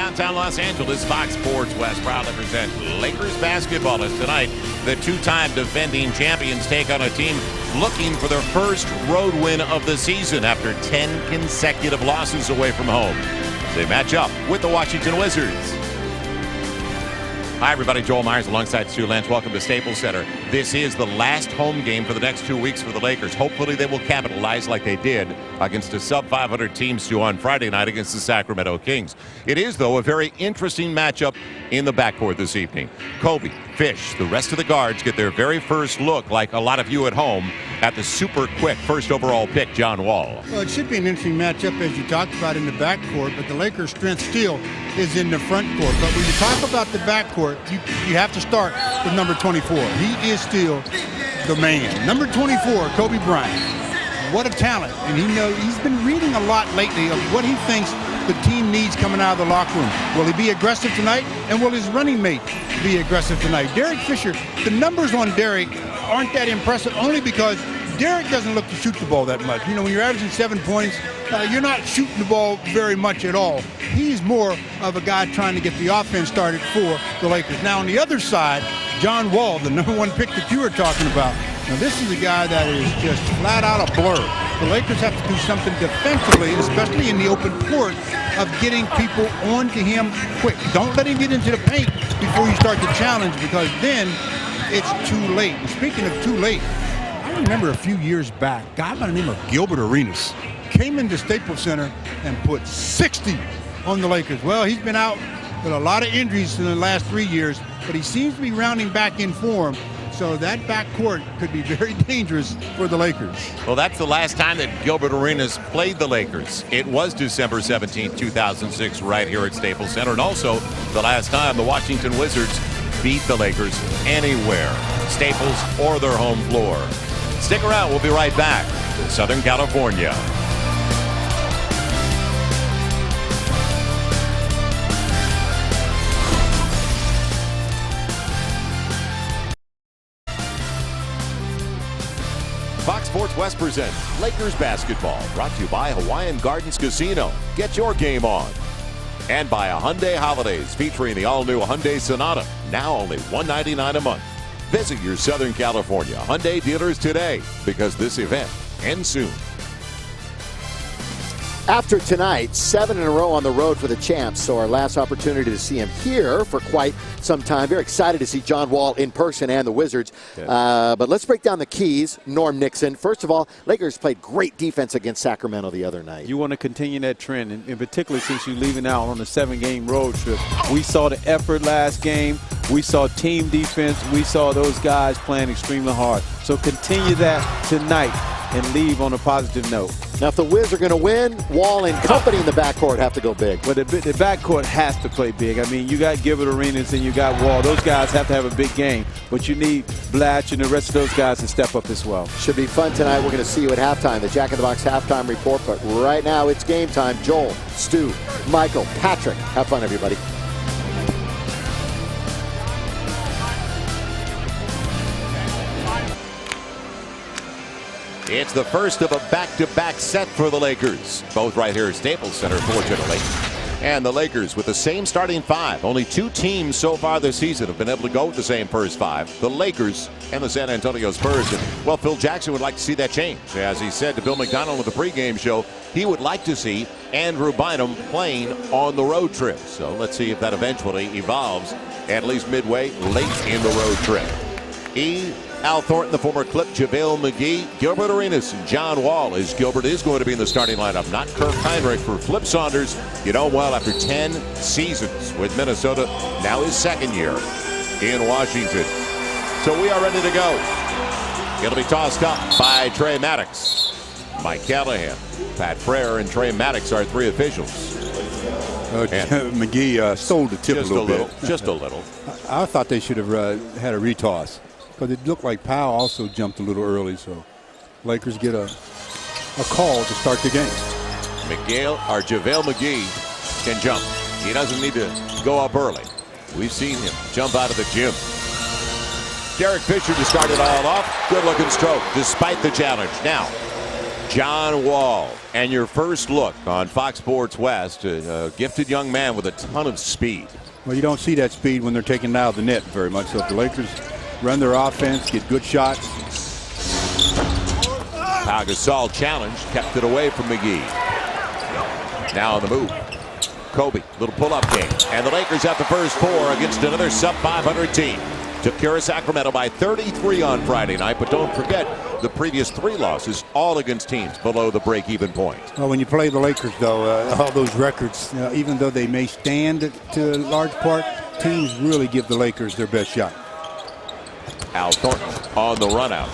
downtown Los Angeles, Fox Sports West proudly present Lakers basketball as tonight the two-time defending champions take on a team looking for their first road win of the season after 10 consecutive losses away from home. They match up with the Washington Wizards. Hi, everybody. Joel Myers alongside Stu Lentz. Welcome to Staples Center. This is the last home game for the next 2 weeks for the Lakers. Hopefully they will capitalize like they did against a sub-500 team, Stu, on Friday night against the Sacramento Kings. It is, though, a very interesting matchup in the backcourt this evening. Kobe, Fish, the rest of the guards get their very first look, like a lot of you at home, at the super quick first overall pick, John Wall. Well, it should be an interesting matchup, as you talked about, in the backcourt, but the Lakers' strength still is in the front court. But when you talk about the backcourt, you have to start with number 24. He is still the man. Number 24, Kobe Bryant. What a talent. And he's been reading a lot lately of what he thinks the team needs coming out of the locker room. Will he be aggressive tonight? And will his running mate be aggressive tonight? Derek Fisher, the numbers on Derek aren't that impressive only because Derek doesn't look to shoot the ball that much. You know, when you're averaging 7 points, you're not shooting the ball very much at all. He's more of a guy trying to get the offense started for the Lakers. Now, on the other side, John Wall, the #1 pick that you were talking about. Now, this is a guy that is just flat out a blur. The Lakers have to do something defensively, especially in the open court, of getting people onto him quick. Don't let him get into the paint before you start the challenge, because then it's too late. And speaking of too late, I remember a few years back, a guy by the name of Gilbertarenas came into Staples Center and put 60 on the Lakers. Well, he's been out with a lot of injuries in the last 3 years, but he seems to be rounding back in form. So that backcourt could be very dangerous for the Lakers. Well, that's the last time that Gilbertarenas played the Lakers. It was December 17, 2006, right here at Staples Center. And also the last time the Washington Wizards beat the Lakers anywhere, Staples or their home floor. Stick around. We'll be right back to Southern California. Fox Sports West presents Lakers basketball, brought to you by Hawaiian Gardens Casino. Get your game on. And by Hyundai Holidays, featuring the all-new Hyundai Sonata, now only $199 a month. Visit your Southern California Hyundai dealers today, because this event ends soon. After tonight, 7 in a row on the road for the champs, so our last opportunity to see him here for quite some time. Very excited to see John Wall in person and the Wizards. But let's break down the keys. Norm Nixon. First of all, Lakers played great defense against Sacramento the other night. You want to continue that trend, and in particular since you're leaving out on a 7-game road trip. We saw the effort last game. We saw team defense. We saw those guys playing extremely hard. So continue that tonight and leave on a positive note. Now, if the Wiz are going to win, Wall and company in the backcourt have to go big. But the backcourt has to play big. I mean, you got Gilbertarenas and you got Wall. Those guys have to have a big game. But you need Blatch and the rest of those guys to step up as well. Should be fun tonight. We're going to see you at halftime, the Jack in the Box halftime report. But right now, it's game time. Joel, Stu, Michael, Patrick. Have fun, everybody. It's the first of a back-to-back set for the Lakers. Both right here at Staples Center, fortunately. And the Lakers with the same starting five. Only 2 teams so far this season have been able to go with the same first 5. The Lakers and the San Antonio Spurs. And, well, Phil Jackson would like to see that change. As he said to Bill McDonald on the pregame show, he would like to see Andrew Bynum playing on the road trip. So let's see if that eventually evolves at least midway late in the road trip. Al Thornton, the former Clip, JaVale McGee, Gilbertarenas, and John Wall, as Gilbert is going to be in the starting lineup. Not Kirk Heinrich for Flip Saunders. You know, well, after 10 seasons with Minnesota, now his second year in Washington. So we are ready to go. It'll be tossed up by Trey Maddox. Mike Callahan, Pat Frere, and Trey Maddox are 3 officials. McGee stole the tip a little bit. Just a little. I thought they should have had a retoss, because it looked like Powell also jumped a little early, so Lakers get a call to start the game. JaVale McGee can jump. He doesn't need to go up early. We've seen him jump out of the gym. Derek Fisher to start it all off. Good looking stroke despite the challenge. Now, John Wall. And your first look on Fox Sports West, a gifted young man with a ton of speed. Well, you don't see that speed when they're taking it out of the net very much. So if the Lakers run their offense, get good shots. Paugasol challenged, kept it away from McGee. Now on the move. Kobe, little pull-up game. And the Lakers have the first 4 against another sub-500 team. Took care of Sacramento by 33 on Friday night, but don't forget the previous 3 losses, all against teams below the break-even point. Well, when you play the Lakers, though, all those records, even though they may stand to a large part, teams really give the Lakers their best shot. Al Thornton on the run out.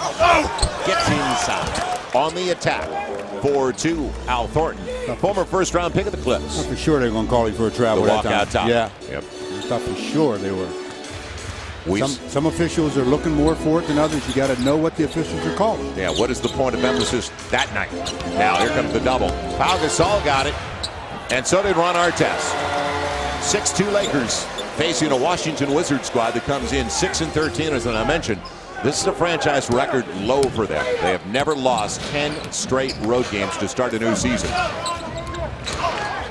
Gets inside. On the attack. 4-2, Al Thornton, a former first-round pick of the Clips. I thought for sure they were going to call him for a travel. The walkout top. Yeah. Yep. I thought for sure they were. Some officials are looking more for it than others. You got to know what the officials are calling. Yeah, what is the point of emphasis that night? Now here comes the double. Pau Gasol got it, and so did Ron Artest. 6-2 Lakers facing a Washington Wizards squad that comes in 6-13, as I mentioned. This is a franchise record low for them. They have never lost 10 straight road games to start a new season.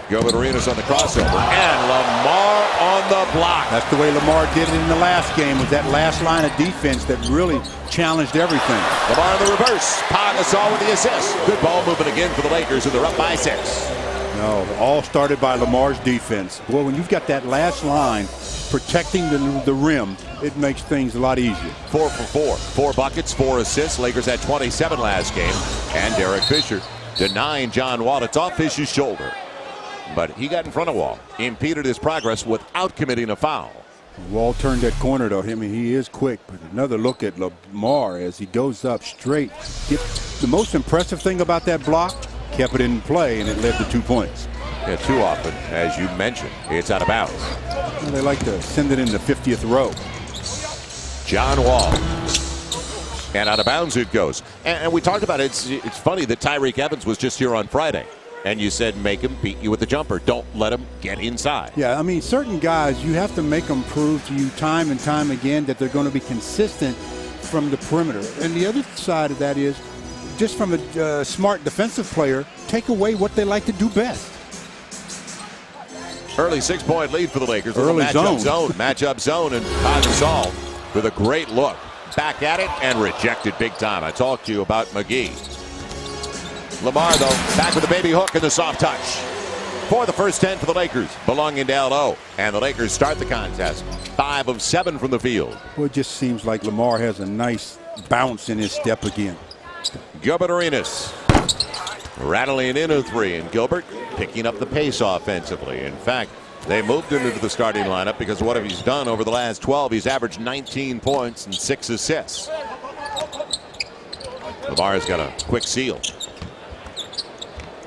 Gilbertarenas on the crossover, and Lamar on the block. That's the way Lamar did it in the last game, with that last line of defense that really challenged everything. Lamar in the reverse. Pau Gasol with the assist. Good ball movement again for the Lakers, and they're up by 6. No, all started by Lamar's defense. Boy, when you've got that last line protecting the rim, it makes things a lot easier. 4 for 4. 4 buckets, 4 assists. Lakers had 27 last game. And Derek Fisher denying John Wall. It's off Fisher's shoulder. But he got in front of Wall, impeded his progress without committing a foul. Wall turned that corner, though. I mean, he is quick. But another look at Lamar as he goes up straight. The most impressive thing about that block, kept it in play, and it led to 2 points. Yeah, too often, as you mentioned, it's out of bounds. Well, they like to send it in the 50th row. John Wall. And out of bounds it goes. And we talked about it. It's funny that Tyreke Evans was just here on Friday. And you said make him beat you with the jumper. Don't let him get inside. Yeah, I mean, certain guys, you have to make them prove to you time and time again that they're going to be consistent from the perimeter. And the other side of that is, just from a smart defensive player, take away what they like to do best. Early 6-point lead for the Lakers. Early Matchup zone, and Pau Gasol with a great look. Back at it and rejected big time. I talked to you about McGee. Lamar, though, back with the baby hook and the soft touch. For the first 10 for the Lakers, belonging to L.O. And the Lakers start the contest. 5 of 7 from the field. Well, it just seems like Lamar has a nice bounce in his step again. Gilbertarenas rattling in a 3, and Gilbert picking up the pace offensively. In fact, they moved him into the starting lineup because of what he's done over the last 12. He's averaged 19 points and 6 assists. Lamar's got a quick seal.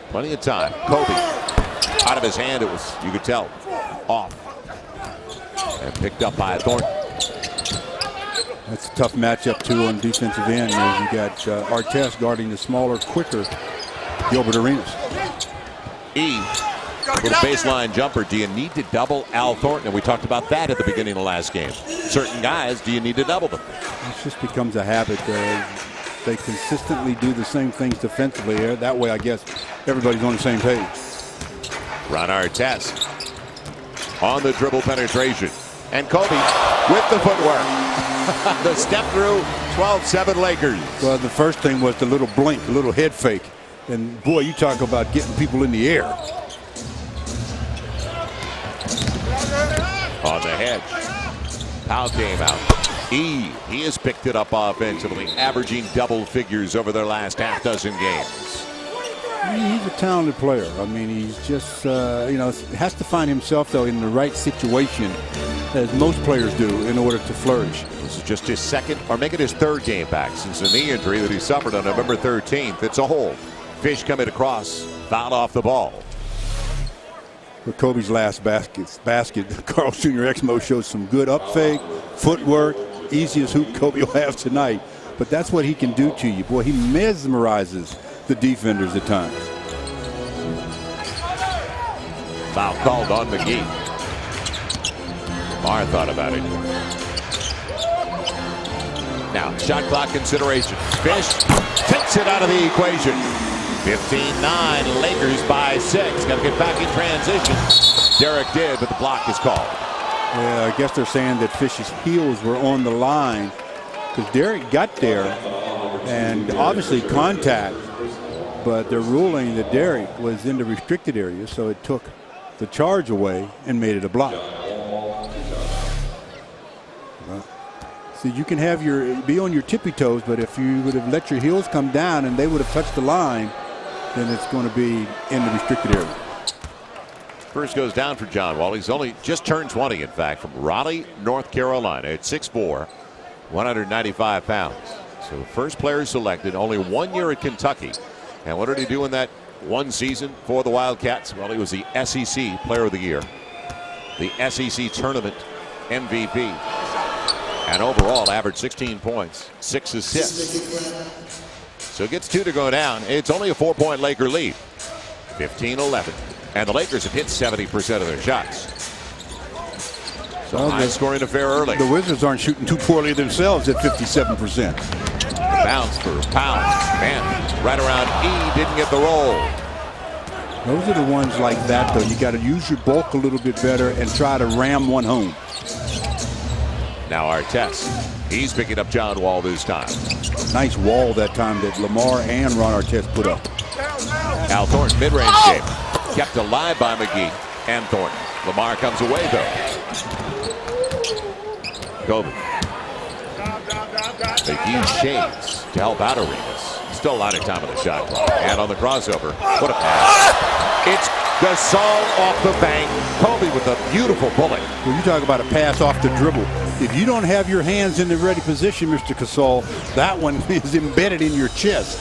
Plenty of time. Kobe out of his hand. It was, you could tell, off. And picked up by Thornton. That's a tough matchup, too, on defensive end. You got Artest guarding the smaller, quicker Gilbertarenas. With a baseline jumper. Do you need to double Al Thornton? And we talked about that at the beginning of last game. Certain guys, do you need to double them? It just becomes a habit. They consistently do the same things defensively. That way, I guess, everybody's on the same page. Ron Artest on the dribble penetration. And Kobe with the footwork. The step through, 12-7 Lakers. Well, the first thing was the little blink, the little head fake. And, boy, you talk about getting people in the air. On the hedge. Pau came out. He has picked it up offensively, averaging double figures over their last half dozen games. He's a talented player. I mean, he's just, has to find himself, though, in the right situation, as most players do, in order to flourish. This is just his second, or make it his third game back since the knee injury that he suffered on November 13th. It's a hold. Fish coming across, foul off the ball. For Kobe's last basket, Carl Jr. Exmo shows some good up fake, footwork, easiest hoop Kobe will have tonight. But that's what he can do to you. Boy, he mesmerizes the defenders at times. Foul called on McGee. Marr thought about it. Now, shot clock consideration. Fish takes it out of the equation. 15-9, Lakers by 6. Got to get back in transition. Derek did, but the block is called. Yeah, I guess they're saying that Fish's heels were on the line because Derek got there and obviously contact, but they're ruling that Derek was in the restricted area, so it took the charge away and made it a block. So you can have be on your tippy toes, but if you would have let your heels come down and they would have touched the line, then it's going to be in the restricted area. First goes down for John Wall. He's only just turned 20, in fact, from Raleigh, North Carolina at 6'4", 195 pounds. So the first player selected, only 1 year at Kentucky. And what did he do in that one season for the Wildcats? Well, he was the SEC Player of the Year, the SEC Tournament MVP, and overall averaged 16 points, 6 assists. So it gets 2 to go down. It's only a 4-point Laker lead, 15-11. And the Lakers have hit 70% of their shots. So well, high scoring affair early. The Wizards aren't shooting too poorly themselves at 57%. Bounce for Powell. Man, right around E, didn't get the roll. Those are the ones like that, though. You got to use your bulk a little bit better and try to ram one home. Now Artest. He's picking up John Wall this time. Nice wall that time that Lamar and Ron Artest put up. Al Thornton, mid-range game. Kept alive by McGee and Thornton. Lamar comes away, though. Kobe. McGee shades to help out Arenas. Still a lot of time on the shot clock. And on the crossover, what a pass. It's Gasol off the bank. Kobe with a beautiful bullet. Well, you talk about a pass off the dribble. If you don't have your hands in the ready position, Mr. Gasol, that one is embedded in your chest.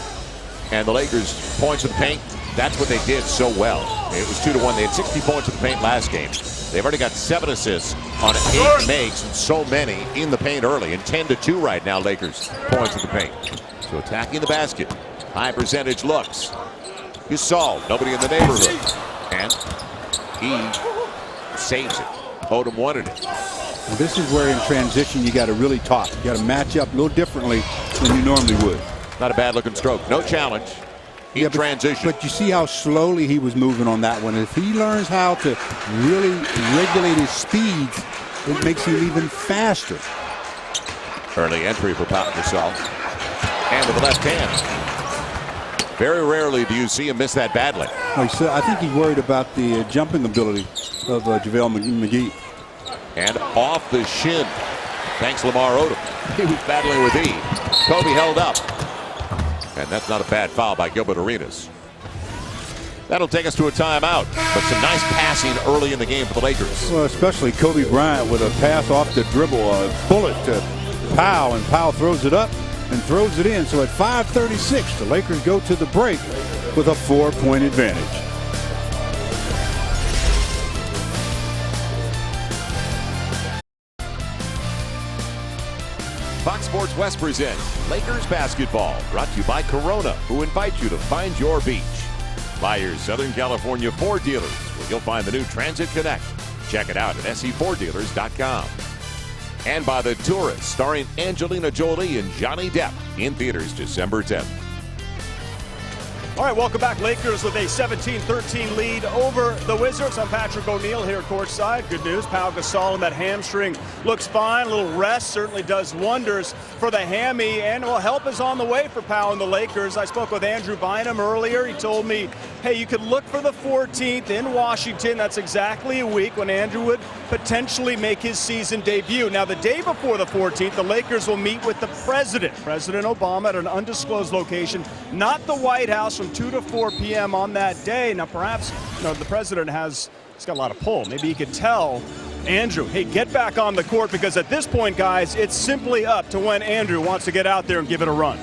And the Lakers points in the paint. That's what they did so well. It was 2-1. They had 60 points in the paint last game. They've already got 7 assists on 8 makes, and so many in the paint early. And 10-2 right now, Lakers points in the paint. So attacking the basket. High percentage looks. Gasol, nobody in the neighborhood. And he saves it. Odom wanted it. Well, this is where in transition you got to really talk. You got to match up a little differently than you normally would. Not a bad looking stroke. No challenge. In transition. But you see how slowly he was moving on that one. If he learns how to really regulate his speeds, it makes him even faster. Early entry for Pau Gasol. And with the left hand. Very rarely do you see him miss that badly. I think he's worried about the jumping ability of JaVale McGee. And off the shin. Thanks, Lamar Odom. He was battling with E. Kobe held up. And that's not a bad foul by Gilbertarenas. That'll take us to a timeout. But some nice passing early in the game for the Lakers. Well, especially Kobe Bryant with a pass off the dribble, a bullet to Powell, and Powell throws it up and throws it in. So at 5:36, the Lakers go to the break with a 4-point advantage. Fox Sports West presents Lakers basketball, brought to you by Corona, who invite you to find your beach. By your Southern California Ford dealers, where you'll find the new Transit Connect. Check it out at se4dealers.com. And by The Tourist, starring Angelina Jolie and Johnny Depp, in theaters December 10th. All right, welcome back. Lakers with a 17-13 lead over the Wizards. I'm Patrick O'Neill here courtside. Good news, Pau Gasol and that hamstring looks fine. A little rest certainly does wonders for the hammy, and well, help is on the way for Pau and the Lakers. I spoke with Andrew Bynum earlier. He told me, hey, you could look for the 14th in Washington. That's exactly a week when Andrew would potentially make his season debut. Now, the day before the 14th, the Lakers will meet with the president, President Obama, at an undisclosed location, not the White House, from 2 to 4 p.m. on that day. Now, perhaps, the president he's got a lot of pull. Maybe he could tell Andrew, hey, get back on the court, because at this point, guys, it's simply up to when Andrew wants to get out there and give it a run.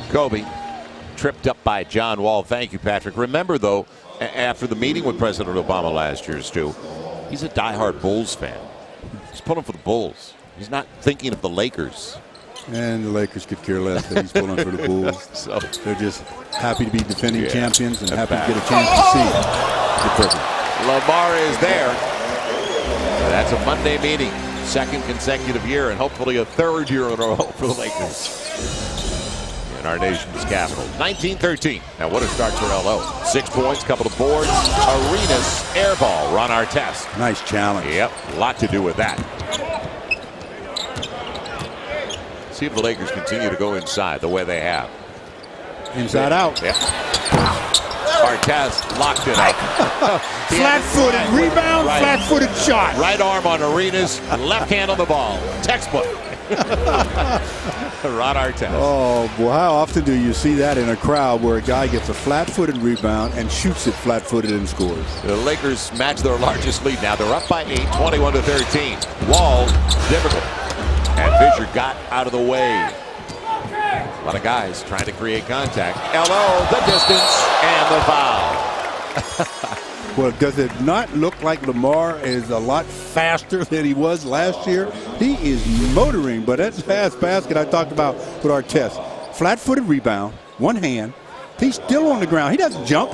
Kobe tripped up by John Wall. Thank you, Patrick. Remember, though, after the meeting with President Obama last year, Stu, he's a diehard Bulls fan. He's pulling for the Bulls. He's not thinking of the Lakers. And the Lakers could care less that he's pulling for the Bulls. So they're just happy to be defending champions and happy to get a chance to see. Lamar is there. That's a Monday meeting. Second consecutive year, and hopefully a third year in a row for the Lakers. And in our nation's capital. 19-13. Now what a start for LO. 6 points, couple of boards. Arenas air ball. Run our test. Nice challenge. Yep, a lot to do with that. See if the Lakers continue to go inside the way they have. Inside out. Yep. Artest locked it up. Flat-footed rebound, right. flat-footed shot. Right arm on Arenas, left hand on the ball. Textbook. Ron Artest. Oh, boy, how often do you see that in a crowd where a guy gets a flat-footed rebound and shoots it flat-footed and scores? The Lakers match their largest lead now. They're up by 8, 21-13. Wall, difficult. And Fisher got out of the way. A lot of guys trying to create contact. LO, the distance, and the foul. Well, does it not look like Lamar is a lot faster than he was last year? He is motoring, but that last basket I talked about with Artest. Flat-footed rebound, one hand. He's still on the ground. He doesn't jump.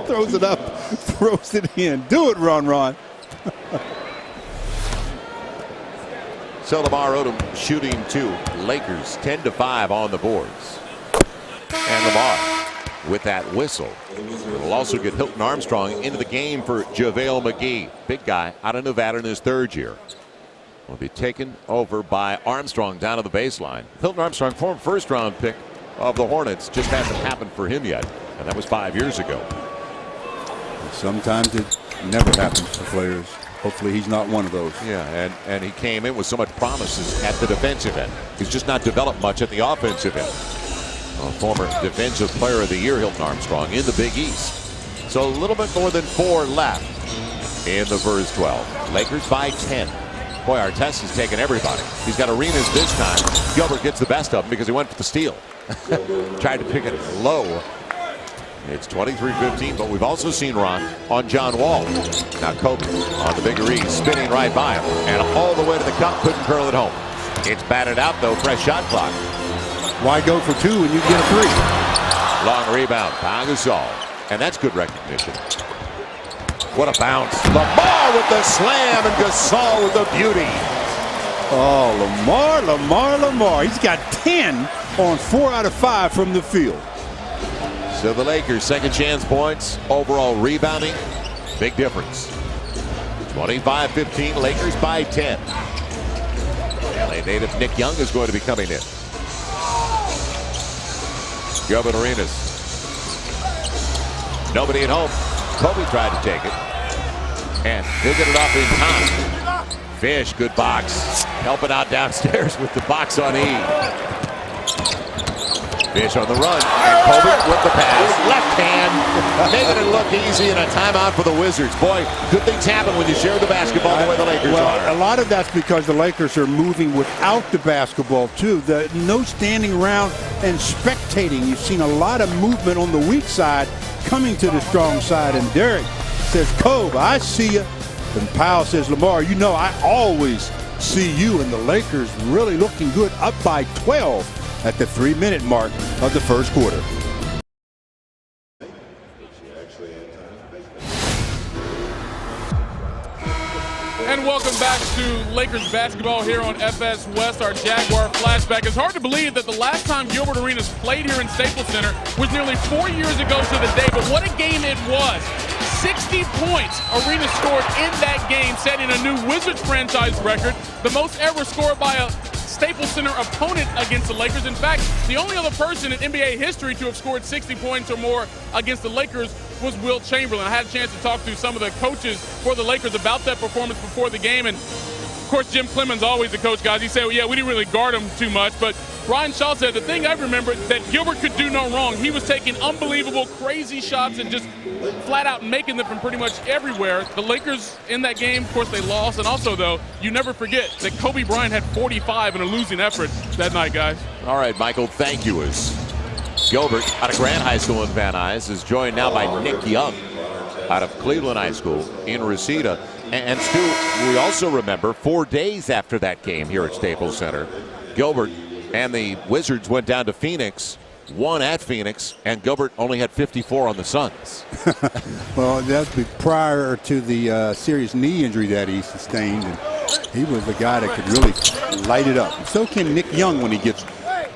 Throws it up, throws it in. Do it, Ron. So Lamar Odom shooting 2. Lakers 10-5 on the boards. And Lamar with that whistle. It'll also get Hilton Armstrong into the game for JaVale Big guy out of Nevada in his 3rd year. Will be taken over by Armstrong down to the baseline. Hilton Armstrong, former first-round pick of the Hornets, just hasn't happened for him yet. And that was 5 years ago. Sometimes it never happens for players. Hopefully he's not one of those. Yeah, and he came in with so much promises at the defensive end. He's just not developed much at the offensive end. Former Defensive Player of the Year, Hilton Armstrong, in the Big East. So a little bit more than 4 left in the first 12. Lakers by 10. Boy, Artest has taken everybody. He's got Arenas this time. Gilbert gets the best of him because he went for the steal. Tried to pick it low. It's 23-15, but we've also seen Ron on John Wall. Now Kobe on the bigger E, spinning right by him. And all the way to the cup, couldn't curl it home. It's batted out, though, fresh shot clock. Why go for 2 when you get a 3? Long rebound, paugasol. And that's good recognition. What a bounce. Lamar with the slam and Gasol with the beauty. Oh, Lamar. He's got 10 on 4 out of 5 from the field. So the Lakers, second chance points, overall rebounding, big difference. 25-15, Lakers by 10. LA native Nick Young is going to be coming in. Gilbertarenas. Nobody at home. Kobe tried to take it. And he'll get it off in time. Fish, good box. Helping out downstairs with the box on E. Fish on the run, and Kobe with the pass. Left hand, making it look easy, and a timeout for the Wizards. Boy, good things happen when you share the basketball the way the Lakers are. A lot of that's because the Lakers are moving without the basketball, too. No standing around and spectating. You've seen a lot of movement on the weak side coming to the strong side, and Derek says, Kobe, I see you. And Powell says, Lamar, you know I always see you, and the Lakers really looking good, up by 12. At the 3-minute mark of the first quarter. And welcome back to Lakers basketball here on FS West, our Jaguar flashback. It's hard to believe that the last time Gilbertarenas played here in Staples Center was nearly 4 years ago to the day, but what a game it was. 60 points Arenas scored in that game, setting a new Wizards franchise record, the most ever scored by a Staples Center opponent against the Lakers. In fact, the only other person in NBA history to have scored 60 points or more against the Lakers was Will Chamberlain. I had a chance to talk to some of the coaches for the Lakers about that performance before the game, and of course Jim Clemens, always the coach, guys. He said, well, yeah, we didn't really guard him too much, but Ryan Shaw said the thing I remember that Gilbert could do no wrong. He was taking unbelievable, crazy shots and just flat out making them from pretty much everywhere. The Lakers in that game, of course, they lost. And also, though, you never forget that Kobe Bryant had 45 in a losing effort that night, guys. All right, Michael, thank you. As Gilbert out of Grant High School in Van Nuys is joined now by Nick Young out of Cleveland High School in Reseda. And Stu, we also remember 4 days after that game here at Staples Center, Gilbert and the Wizards went down to Phoenix, won at Phoenix, and Gilbert only had 54 on the Suns. Well, that's prior to the serious knee injury that he sustained. And he was the guy that could really light it up. So can Nick Young when he gets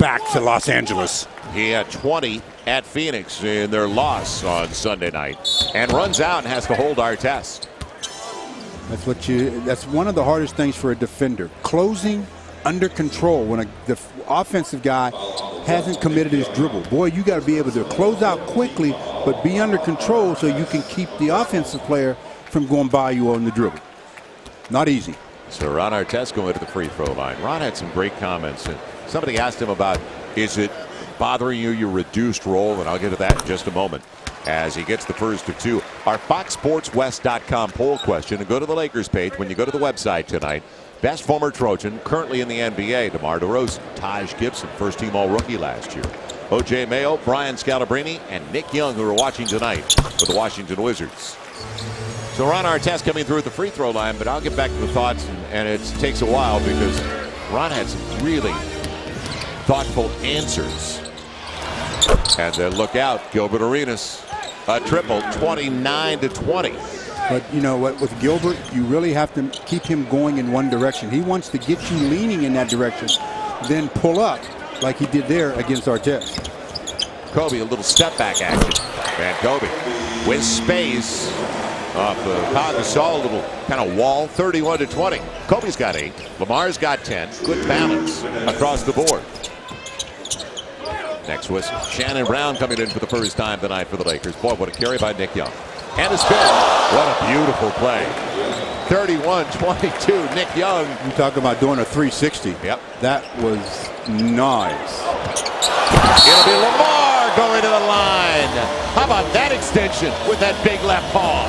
back to Los Angeles. He had 20 at Phoenix in their loss on Sunday night, and runs out and has to hold Artest. That's one of the hardest things for a defender. Closing under control when the offensive guy hasn't committed his dribble. Boy, you got to be able to close out quickly, but be under control so you can keep the offensive player from going by you on the dribble. Not easy. So Ron Artest going to the free throw line. Ron had some great comments, and somebody asked him about, is it bothering you, your reduced role? And I'll get to that in just a moment as he gets the first of two. Our FoxSportsWest.com poll question, and go to the Lakers page when you go to the website tonight. Best former Trojan currently in the NBA, DeMar DeRozan, Taj Gibson, first team All-Rookie last year, O.J. Mayo, Brian Scalabrine, and Nick Young, who are watching tonight for the Washington Wizards. So Ron Artest coming through at the free throw line, but I'll get back to the thoughts, and it takes a while because Ron had some really thoughtful answers. And then look out, Gilbertarenas, a triple, 29-20. But you know what, with Gilbert, you really have to keep him going in one direction. He wants to get you leaning in that direction, then pull up like he did there against Artest. Kobe, a little step back action. And Kobe with space off the paugasol, a little kind of wall, 31-20. Kobe's got 8. Lamar's got 10. Good balance across the board. Next was Shannon Brown coming in for the first time tonight for the Lakers. Boy, what a carry by Nick Young. And a spin. What a beautiful play. 31-22, Nick Young. You talk about doing a 360. Yep. That was nice. It'll be Lamar going to the line. How about that extension with that big left paw?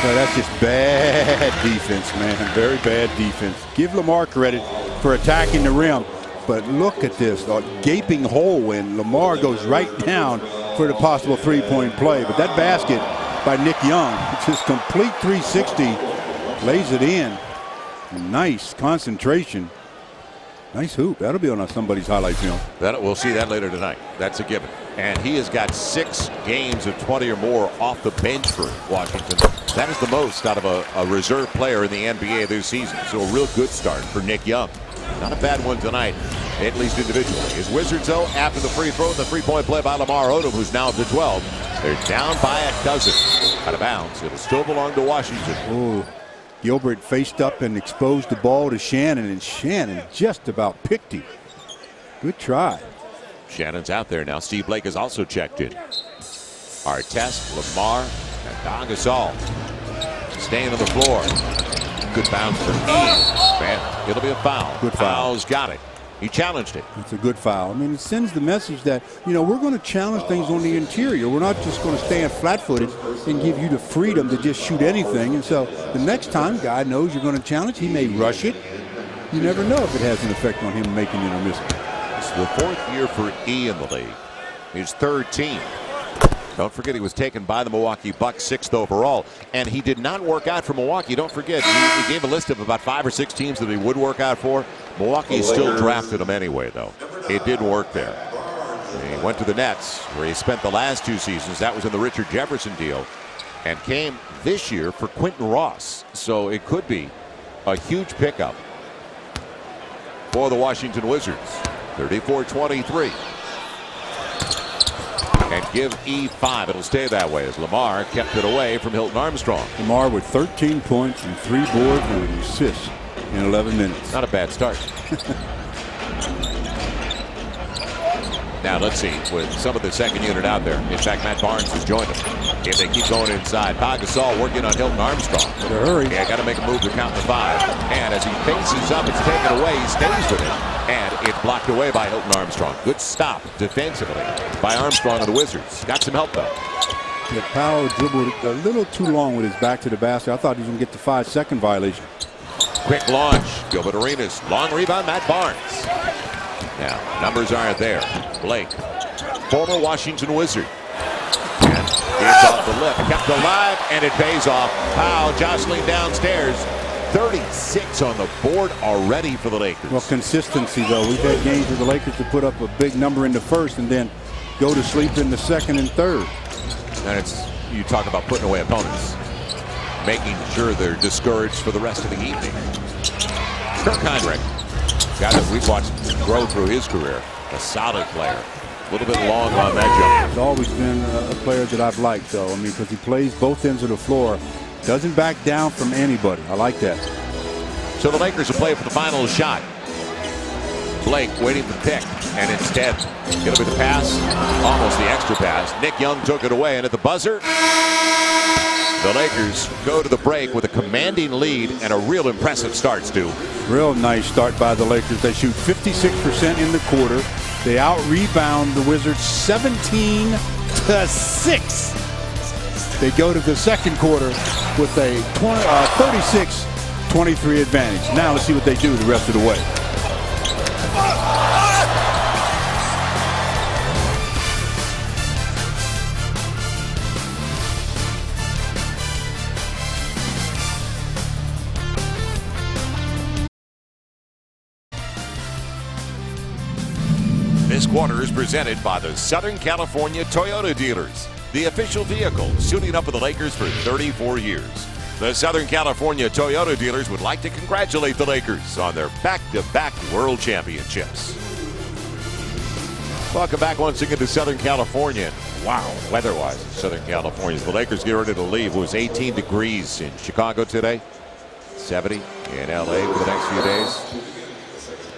No, that's just bad defense, man. Very bad defense. Give Lamar credit for attacking the rim. But look at this, a gaping hole when Lamar goes right down for the possible three-point play. But that basket by Nick Young, just complete 360, lays it in. Nice concentration. Nice hoop. That'll be on somebody's highlight film. We'll see that later tonight. That's a given. And he has got 6 games of 20 or more off the bench for Washington. That is the most out of a reserve player in the NBA this season. So a real good start for Nick Young. Not a bad one tonight, at least individually. His Wizards, though, after the free throw, the three-point play by Lamar Odom, who's now up to 12. They're down by a dozen. Out of bounds. It'll still belong to Washington. Oh, Gilbert faced up and exposed the ball to Shannon, and Shannon just about picked him. Good try. Shannon's out there now. Steve Blake is also checked in. Artest, Lamar, and Paugasol staying on the floor. Good bounce for E. It'll be a foul. Good foul. Fouls got it. He challenged it. It's a good foul. I mean, it sends the message that, you know, we're going to challenge things on the interior. We're not just going to stand flat-footed and give you the freedom to just shoot anything. And so the next time, guy knows you're going to challenge. He may rush it. You never know if it has an effect on him making it or missing. This is the 4th year for E in the league. His 3rd team. Don't forget, he was taken by the Milwaukee Bucks 6th overall, and he did not work out for Milwaukee. Don't forget, he gave a list of about 5 or 6 teams that he would work out for. Milwaukee still drafted him anyway, though. It didn't work there. He went to the Nets, where he spent the last 2 seasons. That was in the Richard Jefferson deal, and came this year for Quentin Ross. So it could be a huge pickup for the Washington Wizards. 34-23. And give E 5. It'll stay that way as Lamar kept it away from Hilton Armstrong. Lamar with 13 points and 3 boards and an assist in 11 minutes. Not a bad start. Now let's see, with some of the second unit out there. In fact, Matt Barnes has joined them. If they keep going inside, Paugasol working on Hilton Armstrong. Better hurry. Yeah, got to make a move to count the 5. And as he faces up, it's taken away. He stays with it. And it's blocked away by Hilton Armstrong. Good stop defensively by Armstrong and the Wizards. Got some help, though. The Powell dribbled a little too long with his back to the basket. I thought he was going to get the 5-second violation. Quick launch. Gilbertarenas. Long rebound, Matt Barnes. Now, numbers aren't there. Blake, former Washington Wizard. And it's off the lip. Kept alive, and it pays off. Powell jostling downstairs. 36 on the board already for the Lakers. Well, consistency, though. We've had games where the Lakers have put up a big number in the first and then go to sleep in the second and third. And it's, you talk about putting away opponents, making sure they're discouraged for the rest of the evening. Kirk Heinrich guy that we've watched grow through his career. A solid player. A little bit long on that jump. He's always been a player that I've liked, though. I mean, because he plays both ends of the floor. Doesn't back down from anybody. I like that. So the Lakers will play for the final shot. Blake waiting for the pick, and instead going to be the pass, almost the extra pass. Nick Young took it away, and at the buzzer, the Lakers go to the break with a commanding lead and a real impressive start, Stu. Real nice start by the Lakers. They shoot 56% in the quarter. They out-rebound the Wizards 17-6. They go to the second quarter with a 36-23 advantage. Now let's see what they do the rest of the way. This quarter is presented by the Southern California Toyota dealers, the official vehicle suiting up with the Lakers for 34 years. The Southern California Toyota dealers would like to congratulate the Lakers on their back-to-back World Championships. Welcome back once again to Southern California. Wow, weather-wise in Southern California. The Lakers get ready to leave. It was 18 degrees in Chicago today, 70 in LA for the next few days.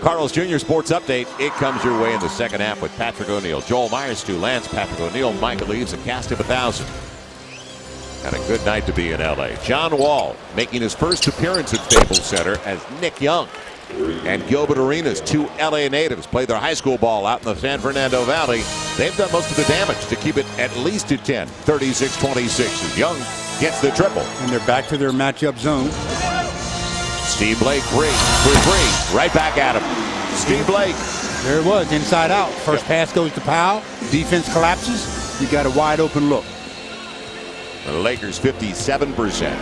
Carl's Jr. Sports Update. It comes your way in the second half with Patrick O'Neill, Joel Myers, Stu Lance, Patrick O'Neill, Michael Leaves, a cast of 1,000. And a good night to be in LA. John Wall making his first appearance at Staples Center as Nick Young. And Gilbertarenas, 2 LA natives, play their high school ball out in the San Fernando Valley. They've done most of the damage to keep it at least at 10, 36-26. As Young gets the triple. And they're back to their matchup zone. Steve Blake free for three. Right back at him. Steve Blake. There it was, inside out. First pass goes to Powell. Defense collapses. You got a wide open look. The Lakers 57%.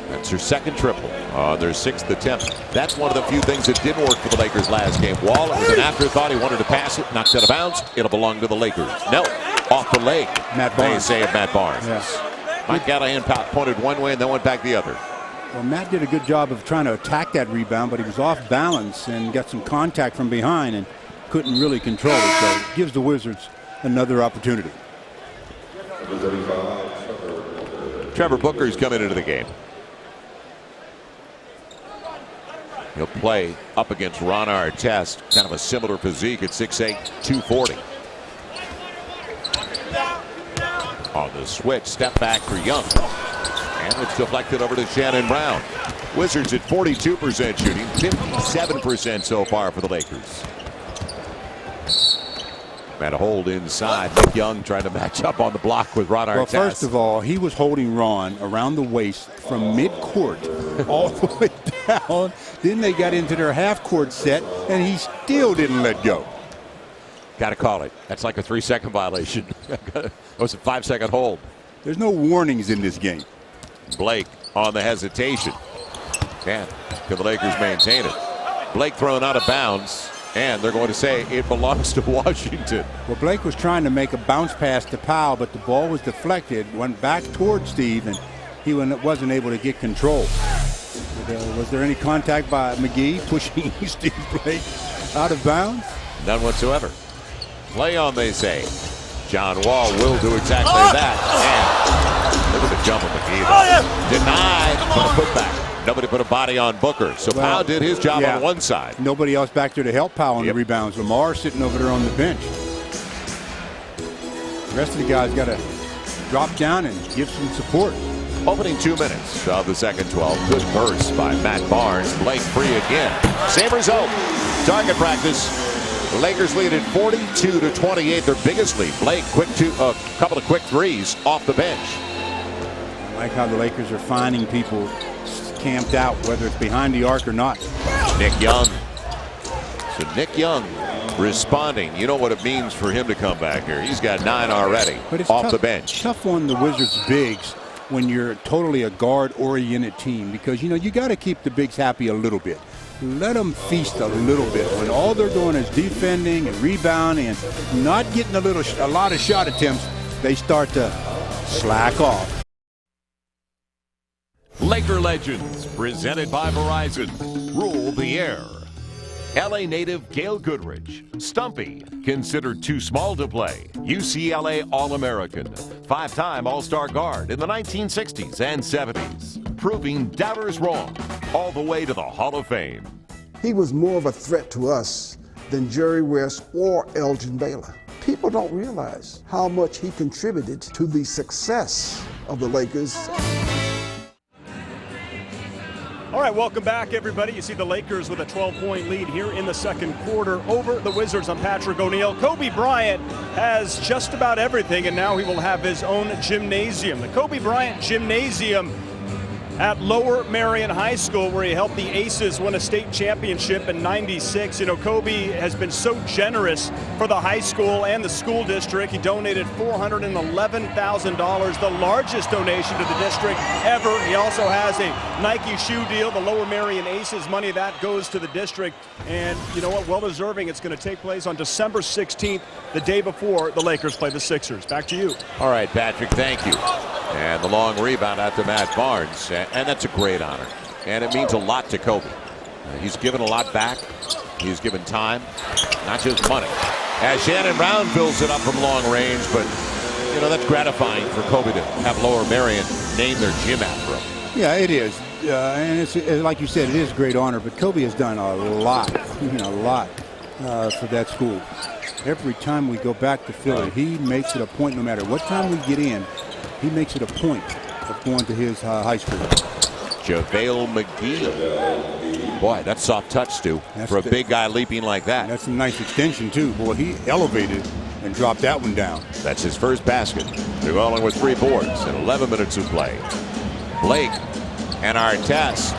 That's their second triple on their 6th attempt. That's one of the few things that didn't work for the Lakers last game. Wall, it was an afterthought. He wanted to pass it. Knocked out of bounds. It'll belong to the Lakers. No, off the leg. Matt Barnes. They say of Matt Barnes. Yes. Mike Callahan pointed one way and then went back the other. Well, Matt did a good job of trying to attack that rebound, but he was off balance and got some contact from behind and couldn't really control it. So it gives the Wizards another opportunity. Trevor Booker's coming into the game. He'll play up against Ron Artest, kind of a similar physique at 6'8", 240. On the switch, step back for Young. And it's deflected over to Shannon Brown. Wizards at 42% shooting, 57% so far for the Lakers. Had a hold inside. Nick Young trying to match up on the block with Ron Artest. Well, first of all, he was holding Ron around the waist from mid-court all the way down. Then they got into their half-court set, and he still didn't let go. Got to call it. That's like a 3-second violation. That was a 5-second hold. There's no warnings in this game. Blake on the hesitation. And can the Lakers maintain it? Blake thrown out of bounds. And they're going to say it belongs to Washington. Well, Blake was trying to make a bounce pass to Powell, but the ball was deflected, went back toward Steve, and he wasn't able to get control. Was there any contact by McGee pushing Steve Blake out of bounds? None whatsoever. Play on, they say. John Wall will do exactly that. And look at the jump of McGee. Denied, but a putback. Nobody put a body on Booker. So Powell did his job on one side. Nobody else back there to help Powell on the rebounds. Lamar sitting over there on the bench. The rest of the guys got to drop down and give some support. Opening 2 minutes of the second 12. Good burst by Matt Barnes. Blake free again. Same result. Target practice. The Lakers lead at 42-28. Their biggest lead. Blake a couple of quick threes off the bench. I like how the Lakers are finding people camped out, whether it's behind the arc or not. Nick Young. So Nick Young responding. You know what it means for him to come back here. He's got 9 already off the bench. Tough on the Wizards bigs when you're totally a guard-oriented team, because you got to keep the bigs happy a little bit. Let them feast a little bit. When all they're doing is defending and rebounding and not getting a lot of shot attempts, they start to slack off. Laker Legends, presented by Verizon. Rule the air. LA native Gail Goodrich. Stumpy, considered too small to play. UCLA All-American. 5-time All-Star guard in the 1960s and 70s. Proving doubters wrong all the way to the Hall of Fame. He was more of a threat to us than Jerry West or Elgin Baylor. People don't realize how much he contributed to the success of the Lakers. All right, welcome back, everybody. You see the Lakers with a 12-point lead here in the second quarter over the Wizards. I'm Patrick O'Neill. Kobe Bryant has just about everything, and now he will have his own gymnasium. The Kobe Bryant Gymnasium at Lower Marion High School, where he helped the Aces win a state championship in '96. You know, Kobe has been so generous for the high school and the school district. He donated $411,000, the largest donation to the district ever. He also has a Nike shoe deal. The Lower Marion Aces money, that goes to the district. And you know what? Well deserving. It's going to take place on December 16th, the day before the Lakers play the Sixers. Back to you. All right, Patrick, thank you. And the long rebound out to Matt Barnes. And that's a great honor. And it means a lot to Kobe. He's given a lot back. He's given time, not just money. As Shannon Brown fills it up from long range, but, you know, that's gratifying for Kobe to have Lower Marion name their gym after him. Yeah, it is. And it's like you said, it is a great honor. But Kobe has done a lot, for that school. Every time we go back to Philly, he makes it a point, no matter what time we get in, he makes it a point of going to his high school. JaVale McGee. Boy, that's soft touch, Stu, for a big guy leaping like that. That's a nice extension, too. Boy, he elevated and dropped that one down. That's his first basket. They're going with 3 boards and 11 minutes of play. Blake and Artest.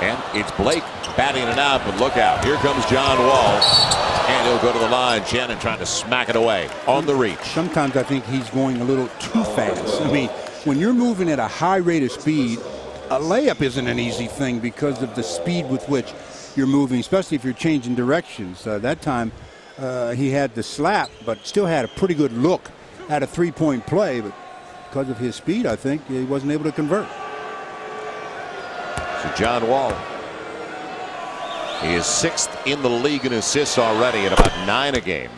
And it's Blake batting it out, but look out. Here comes John Wall. And he'll go to the line. Shannon trying to smack it away on the reach. Sometimes I think he's going a little too fast. I mean, when you're moving at a high rate of speed, a layup isn't an easy thing because of the speed with which you're moving, especially if you're changing directions. That time he had the slap, but still had a pretty good look at a three-point play. But because of his speed, I think he wasn't able to convert. So John Wall. He is 6th in the league in assists already at about 9 a game.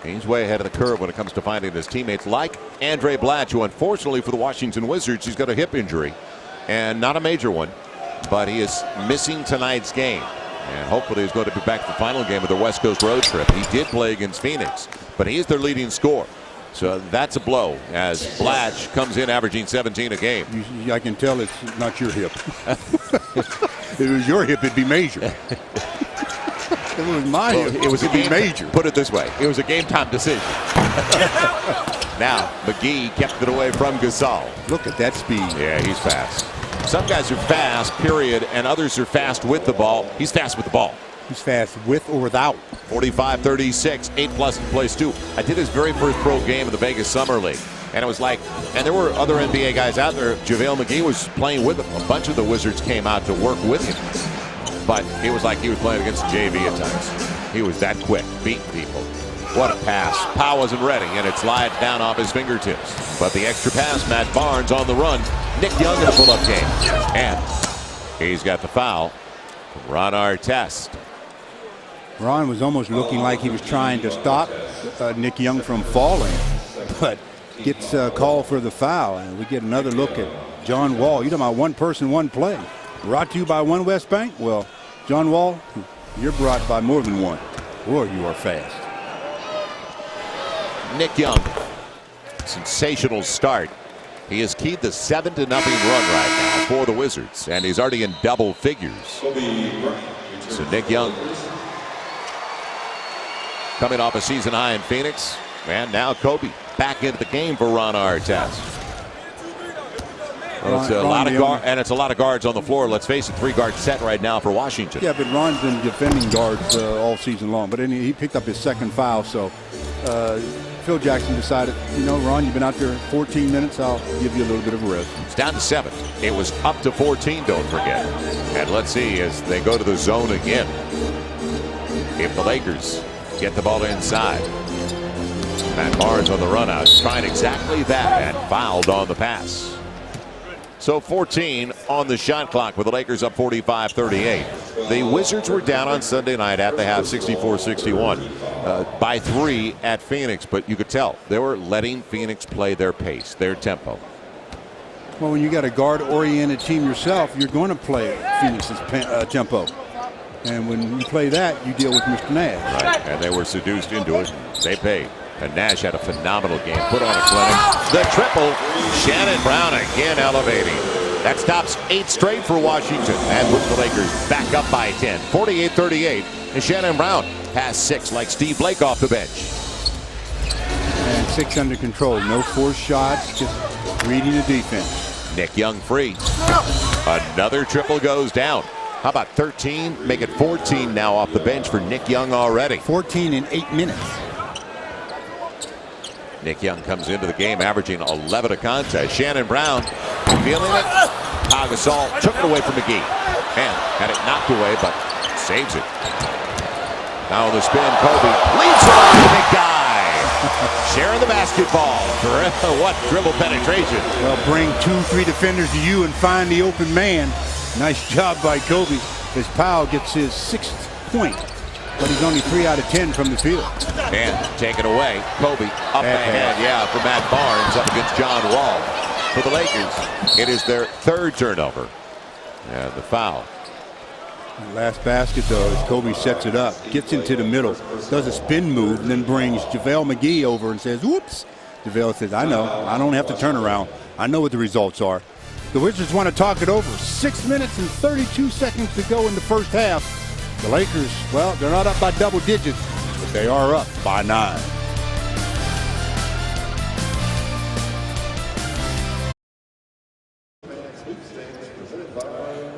He's way ahead of the curve when it comes to finding his teammates, like Andre Blatche, who unfortunately for the Washington Wizards, he's got a hip injury, and not a major one, but he is missing tonight's game. And hopefully he's going to be back to the final game of the West Coast road trip. He did play against Phoenix, but he is their leading scorer. So that's a blow as Blatche comes in averaging 17 a game. I can tell it's not your hip. If it was your hip, it'd be major. If it was my hip, it was a game major. Put it this way, it was a game time decision. Now McGee kept it away from Gasol. Look at that speed. Yeah, he's fast. Some guys are fast, period, and others are fast with the ball. He's fast with the ball. He's fast with or without. 45-36, 8+ in place too. I did his very first pro game in the Vegas Summer League. And it was like, and there were other NBA guys out there. JaVale McGee was playing with him. A bunch of the Wizards came out to work with him. But it was like he was playing against JV at times. He was that quick, beating people. What a pass. Powell wasn't ready, and it slides down off his fingertips. But the extra pass, Matt Barnes on the run. Nick Young in a pull-up game. And he's got the foul from Ron Artest. Ron was almost looking like he was trying to stop Nick Young from falling, but gets a call for the foul, and we get another look at John Wall. You're talking about one person, one play. Brought to you by One West Bank? Well, John Wall, you're brought by more than one. Boy, you are fast. Nick Young, sensational start. He has keyed the 7-0 run right now for the Wizards, and he's already in double figures. So Nick Young coming off a season high in Phoenix, and now Kobe back into the game for Ron Artest. Well, it's a lot of guards on the floor. Let's face it, 3-guard set right now for Washington. Yeah, but Ron's been defending guards all season long. But he picked up his second foul, so Phil Jackson decided, you know, Ron, you've been out there 14 minutes. I'll give you a little bit of a rest. It's down to 7. It was up to 14, don't forget. And let's see as they go to the zone again. If the Lakers get the ball inside. Matt Barnes on the run out, trying exactly that, and fouled on the pass. So 14 on the shot clock with the Lakers up 45-38. The Wizards were down on Sunday night at the half 64-61 by 3 at Phoenix, but you could tell they were letting Phoenix play their pace, their tempo. Well, when you got a guard-oriented team yourself, you're going to play Phoenix's tempo. And when you play that, you deal with Mr. Nash. Right, and they were seduced into it. They paid. And Nash had a phenomenal game. Put on a clinic. The triple. Shannon Brown again elevating. That stops 8 straight for Washington and puts the Lakers back up by 10. 48-38. And Shannon Brown has 6 like Steve Blake off the bench. And 6 under control. No forced shots. Just reading the defense. Nick Young free. Another triple goes down. How about 13? Make it 14 now off the bench for Nick Young already. 14 in 8 minutes. Nick Young comes into the game averaging 11 a contest. Shannon Brown feeling it. Paugasol took it away from McGee. And had it knocked away, but saves it. Now on the spin, Kobe leads it on the big guy. Sharing the basketball. What dribble penetration. Well, bring 2-3 defenders to you and find the open man. Nice job by Kobe as Powell gets his 6th point. But he's only 3 out of 10 from the field. And take it away. Kobe up ahead, for Matt Barnes up against John Wall. For the Lakers, it is their 3rd turnover. And the foul. The last basket, though, as Kobe sets it up, gets into the middle, does a spin move, and then brings JaVale over and says, whoops. JaVale says, I know. I don't have to turn around. I know what the results are. The Wizards want to talk it over. 6 minutes and 32 seconds to go in the first half. The Lakers, well, they're not up by double digits, but they are up by 9.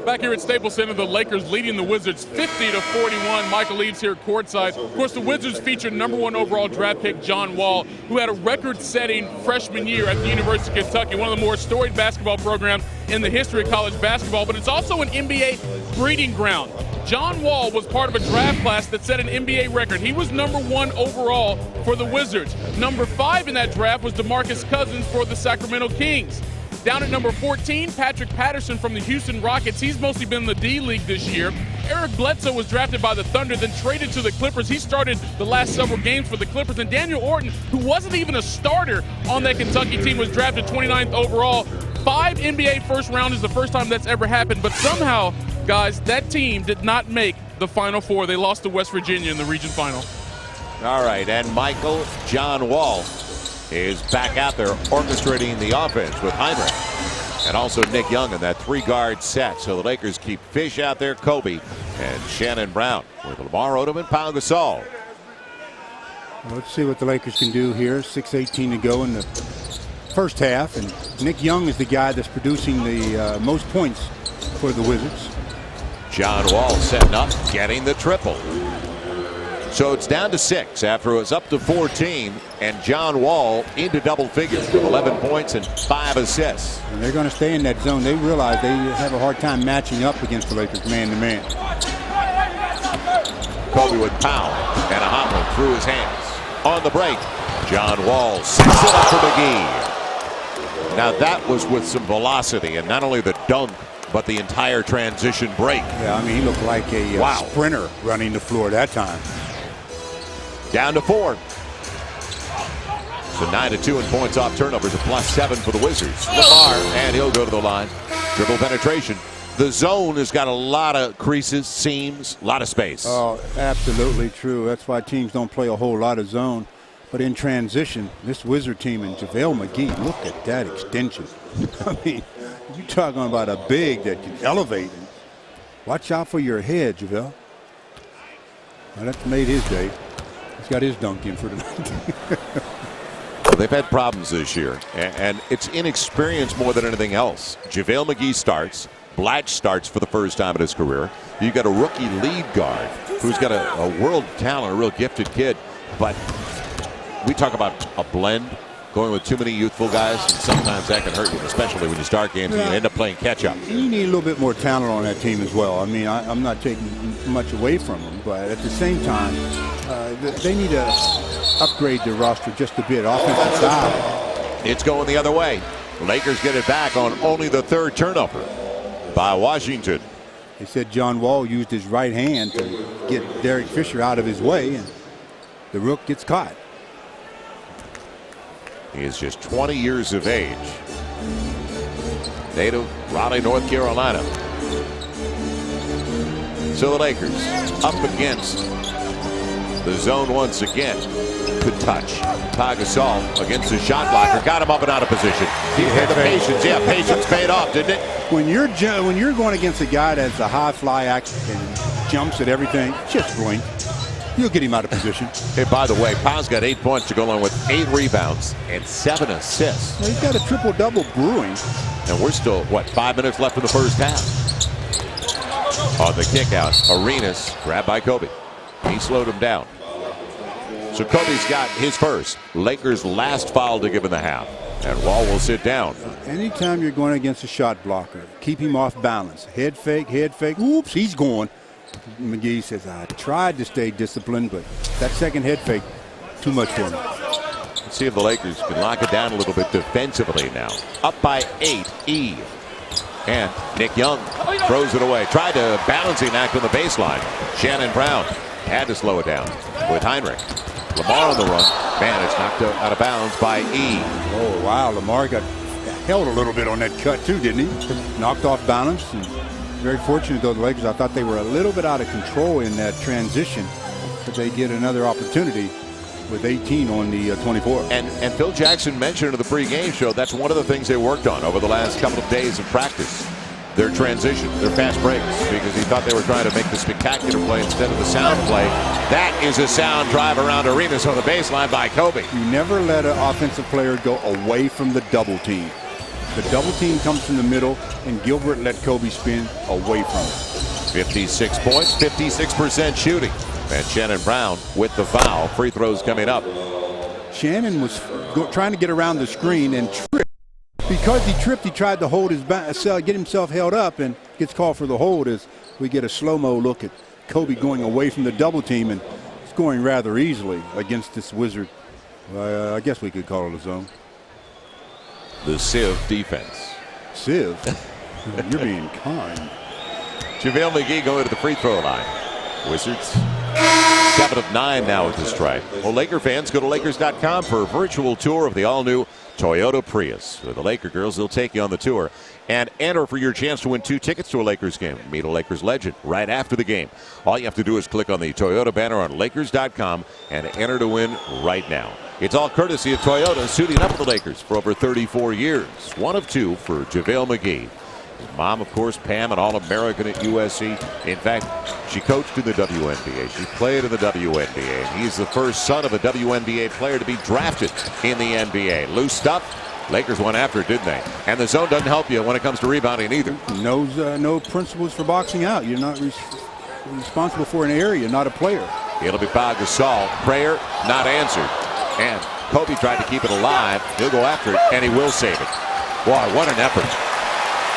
Back here at Staples Center, the Lakers leading the Wizards 50-41. Michael Eaves here courtside. Of course, the Wizards featured #1 overall draft pick John Wall, who had a record-setting freshman year at the University of Kentucky, one of the more storied basketball programs in the history of college basketball, but it's also an NBA breeding ground. John Wall was part of a draft class that set an NBA record. He was #1 overall for the Wizards. Number 5 in that draft was DeMarcus Cousins for the Sacramento Kings. Down at number 14, Patrick Patterson from the Houston Rockets. He's mostly been in the D-League this year. Eric Bledsoe was drafted by the Thunder, then traded to the Clippers. He started the last several games for the Clippers. And Daniel Orton, who wasn't even a starter on that Kentucky team, was drafted 29th overall. 5 NBA first round is the first time that's ever happened. But somehow, guys, that team did not make the Final Four. They lost to West Virginia in the region final. All right, and John Wall is back out there orchestrating the offense with Heinrich. And also Nick Young in that 3-guard set. So the Lakers keep Fish out there, Kobe, and Shannon Brown with Lamar Odom and Pau Gasol. Well, let's see what the Lakers can do here. 6:18 to go in the first half. And Nick Young is the guy that's producing the most points for the Wizards. John Wall setting up, getting the triple. So it's down to 6 after it was up to 14, and John Wall into double figures with 11 points and 5 assists. And they're going to stay in that zone. They realize they have a hard time matching up against the Lakers man-to-man. Kobe with Powell and a hot one through his hands. On the break, John Wall sets it up for McGee. Now that was with some velocity, and not only the dunk, but the entire transition break. Yeah, I mean, he looked like a sprinter running the floor that time. Down to 4. So 9-2 in points off turnovers, a +7 for the Wizards. Lamar, and he'll go to the line. Dribble penetration. The zone has got a lot of creases, seams, a lot of space. Oh, absolutely true. That's why teams don't play a whole lot of zone. But in transition, this Wizard team and JaVale look at that extension. I mean, you're talking about a big that can elevate. Watch out for your head, JaVale. Well, that's made his day. He's got his dunk in for tonight. Well, they've had problems this year, and it's inexperience more than anything else. JaVale McGee starts. Blatch starts for the first time in his career. You've got a rookie lead guard who's got a world talent, a real gifted kid. But we talk about a blend, going with too many youthful guys, and sometimes that can hurt you, especially when you start games and you end up playing catch-up. You need a little bit more talent on that team as well. I mean, I'm not taking much away from them, but at the same time, they need to upgrade their roster just a bit, offensive side. It's going the other way. Lakers get it back on only the third turnover by Washington. They said John Wall used his right hand to get Derek Fisher out of his way, and the rook gets caught. He is just 20 years of age. Native Raleigh, North Carolina. So the Lakers up against the zone once again. Good touch. Paugasol against the shot blocker. Got him up and out of position. He had the patience. Yeah, patience paid off, didn't it? When you're going against a guy that's a high fly act and jumps at everything, just blink. You'll get him out of position. Hey, by the way, Pau's got 8 points to go along with 8 rebounds and 7 assists. Well, he's got a triple-double brewing. And we're still, what, 5 minutes left in the first half. On the kick out, Arenas grabbed by Kobe. He slowed him down. So Kobe's got his first. Lakers' last foul to give in the half. And Wall will sit down. Anytime you're going against a shot blocker, keep him off balance. Head fake, oops, he's going. McGee says, I tried to stay disciplined, but that second head fake, too much for me. Let's see if the Lakers can lock it down a little bit defensively now. Up by 8, Eve. And Nick Young throws it away. Tried to balancing act on the baseline. Shannon Brown had to slow it down with Heinrich. Lamar on the run. Man, it's knocked out of bounds by E. Oh, wow. Lamar got held a little bit on that cut, too, didn't he? Knocked off balance. And very fortunate, though, the Lakers. I thought they were a little bit out of control in that transition, but they get another opportunity with 18 on the 24. And Phil Jackson mentioned in the pregame show that's one of the things they worked on over the last couple of days of practice. Their transition, their fast breaks, because he thought they were trying to make the spectacular play instead of the sound play. That is a sound drive around Arenas on the baseline by Kobe. You never let an offensive player go away from the double team. The double team comes from the middle, and Gilbert let Kobe spin away from it. 56 points, 56% shooting. And Shannon Brown with the foul. Free throws coming up. Shannon was trying to get around the screen and tripped. Because he tripped, he tried to hold his back, get himself held up, and gets called for the hold as we get a slow-mo look at Kobe going away from the double team and scoring rather easily against this Wizard. I guess we could call it a zone. The Civ defense. Civ? You're being kind. JaVale going to the free throw line. Wizards 7 of 9 now at the stripe. Well, Laker fans, go to Lakers.com for a virtual tour of the all-new Toyota Prius. For the Laker girls, they'll take you on the tour and enter for your chance to win 2 tickets to a Lakers game. Meet a Lakers legend right after the game. All you have to do is click on the Toyota banner on Lakers.com and enter to win right now. It's all courtesy of Toyota, suiting up the Lakers for over 34 years. 1 of 2 for JaVale. His mom, of course, Pam, an All-American at USC. In fact, she coached in the WNBA. She played in the WNBA. And he's the first son of a WNBA player to be drafted in the NBA. Loose stuff. Lakers went after it, didn't they? And the zone doesn't help you when it comes to rebounding either. No principles for boxing out. You're not responsible for an area, not a player. It'll be Paugasol. Prayer not answered. And Kobe tried to keep it alive. He'll go after it, and he will save it. Boy, what an effort.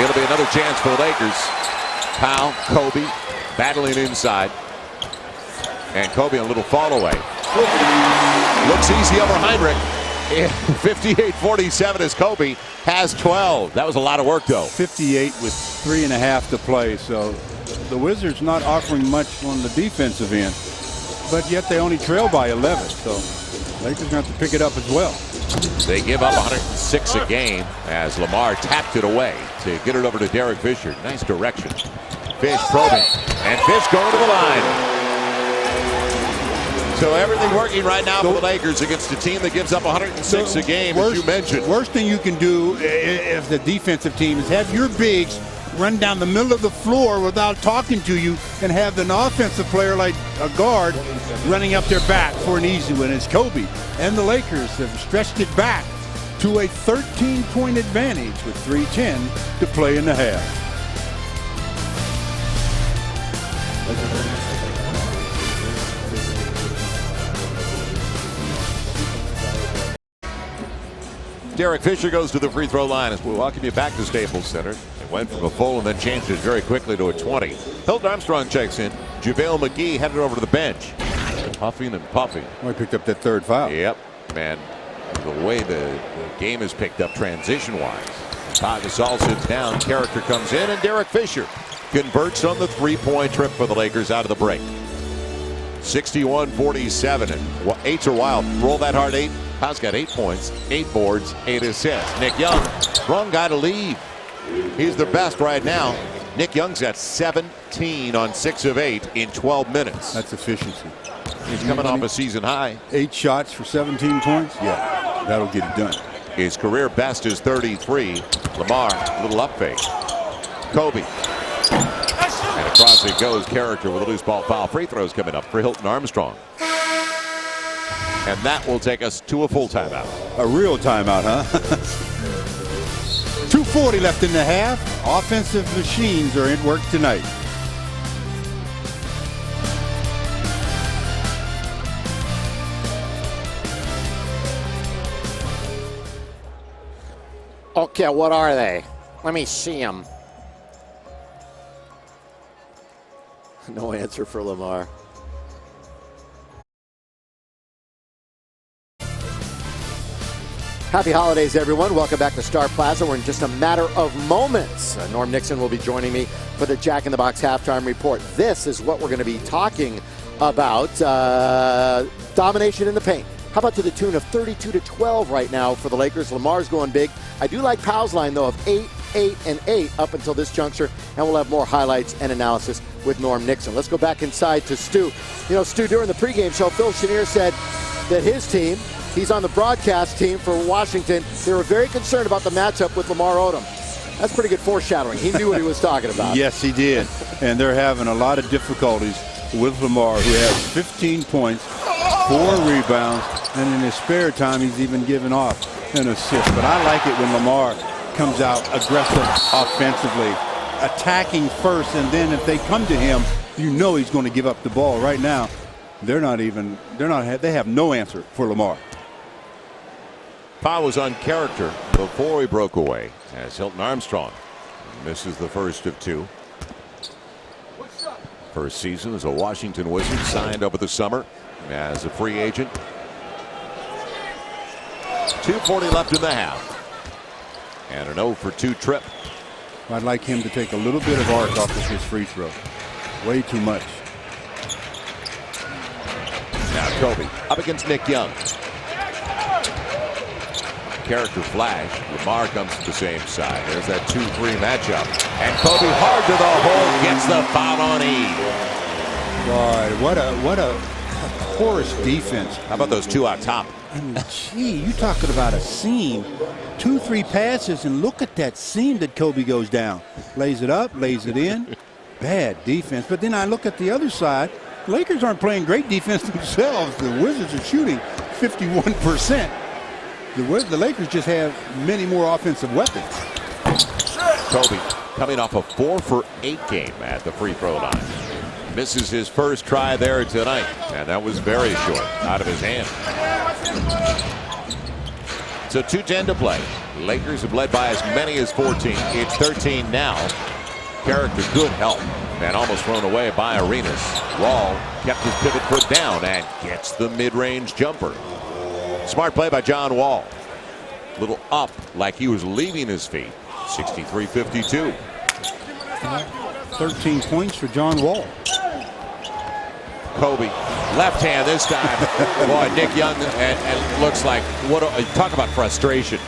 It'll be another chance for the Lakers. Powell, Kobe battling inside. And Kobe a little fall away. Looks easy over Heinrich. 58-47 as Kobe has 12. That was a lot of work, though. 58 with 3.5 to play. So the Wizards not offering much on the defensive end. But yet they only trail by 11. So Lakers going to have to pick it up as well. They give up 106 a game as Lamar tapped it away to get it over to Derek Fisher. Nice direction. Fish probing. And Fish going to the line. So everything working right now for the Lakers against a team that gives up 106 a game, as you mentioned. Worst thing you can do if the defensive team is have your bigs run down the middle of the floor without talking to you and have an offensive player like a guard running up their back for an easy win. It's Kobe. And the Lakers have stretched it back to a 13-point advantage with 3:10 to play in the half. Derek Fisher goes to the free throw line as we welcome you back to Staples Center. It went from a full and then changed it very quickly to a 20. Hilton Armstrong checks in. JaVale headed over to the bench. Puffing and puffing. Well, he picked up that third foul. Yep. And the way the game is picked up transition-wise. Paugasol sits down, Character comes in, and Derek Fisher converts on the three-point trip for the Lakers out of the break. 61-47, and eights are wild. Roll that hard eight. Pau's got 8 points, 8 boards, 8 assists. Nick Young, wrong guy to leave. He's their best right now. Nick Young's got 17 on 6 of 8 in 12 minutes. That's efficiency. He's coming off a season high. 8 shots for 17 points. Yeah, that'll get it done. His career best is 33. Lamar, a little up fake. Kobe. And across it goes. Character with a loose ball foul. Free throws coming up for Hilton Armstrong. And that will take us to a full timeout. A real timeout, huh? 2:40 left in the half. Offensive machines are at work tonight. Okay, what are they? Let me see them. No answer for Lamar. Happy holidays, everyone. Welcome back to Star Plaza. We're in just a matter of moments. Norm Nixon will be joining me for the Jack in the Box halftime report. This is what we're going to be talking about. Domination in the paint. How about to the tune of 32-12 right now for the Lakers? Lamar's going big. I do like Powell's line, though, of 8, 8, and 8 up until this juncture, and we'll have more highlights and analysis with Norm Nixon. Let's go back inside to Stu. You know, Stu, during the pregame show, Phil Chenier said that his team, he's on the broadcast team for Washington, they were very concerned about the matchup with Lamar Odom. That's pretty good foreshadowing. He knew what he was talking about. Yes, he did. And they're having a lot of difficulties with Lamar, who has 15 points, 4 rebounds, and in his spare time, he's even given off an assist. But I like it when Lamar comes out aggressive offensively, attacking first, and then if they come to him, you know he's going to give up the ball. Right now, they have no answer for Lamar. Foul was on Character before he broke away as Hilton Armstrong misses the first of 2. First season as a Washington Wizard, signed over the summer as a free agent. 2:40 left in the half. And an 0 for 2 trip. I'd like him to take a little bit of arc off of his free throw. Way too much. Now Kobe up against Nick Young. Character flash. Lamar comes to the same side. There's that 2-3 matchup. And Kobe hard to the hole, gets the foul on E. Boy, what a porous defense. How about those 2 out top? I mean, gee, you talking about a seam. 2-3 passes, and look at that seam that Kobe goes down. Lays it up, lays it in. Bad defense. But then I look at the other side. Lakers aren't playing great defense themselves. The Wizards are shooting 51%. The Lakers just have many more offensive weapons. Kobe coming off a 4 for 8 game at the free throw line. Misses his first try there tonight, and that was very short, out of his hand. So 2:10 to play. Lakers have led by as many as 14. It's 13 now. Character, good help, and almost thrown away by Arenas. Wall kept his pivot foot down and gets the mid-range jumper. Smart play by John Wall. Little up like he was leaving his feet. 63-52. 13 points for John Wall. Kobe, left hand this time. Boy, Nick Young, and looks like, talk about frustration.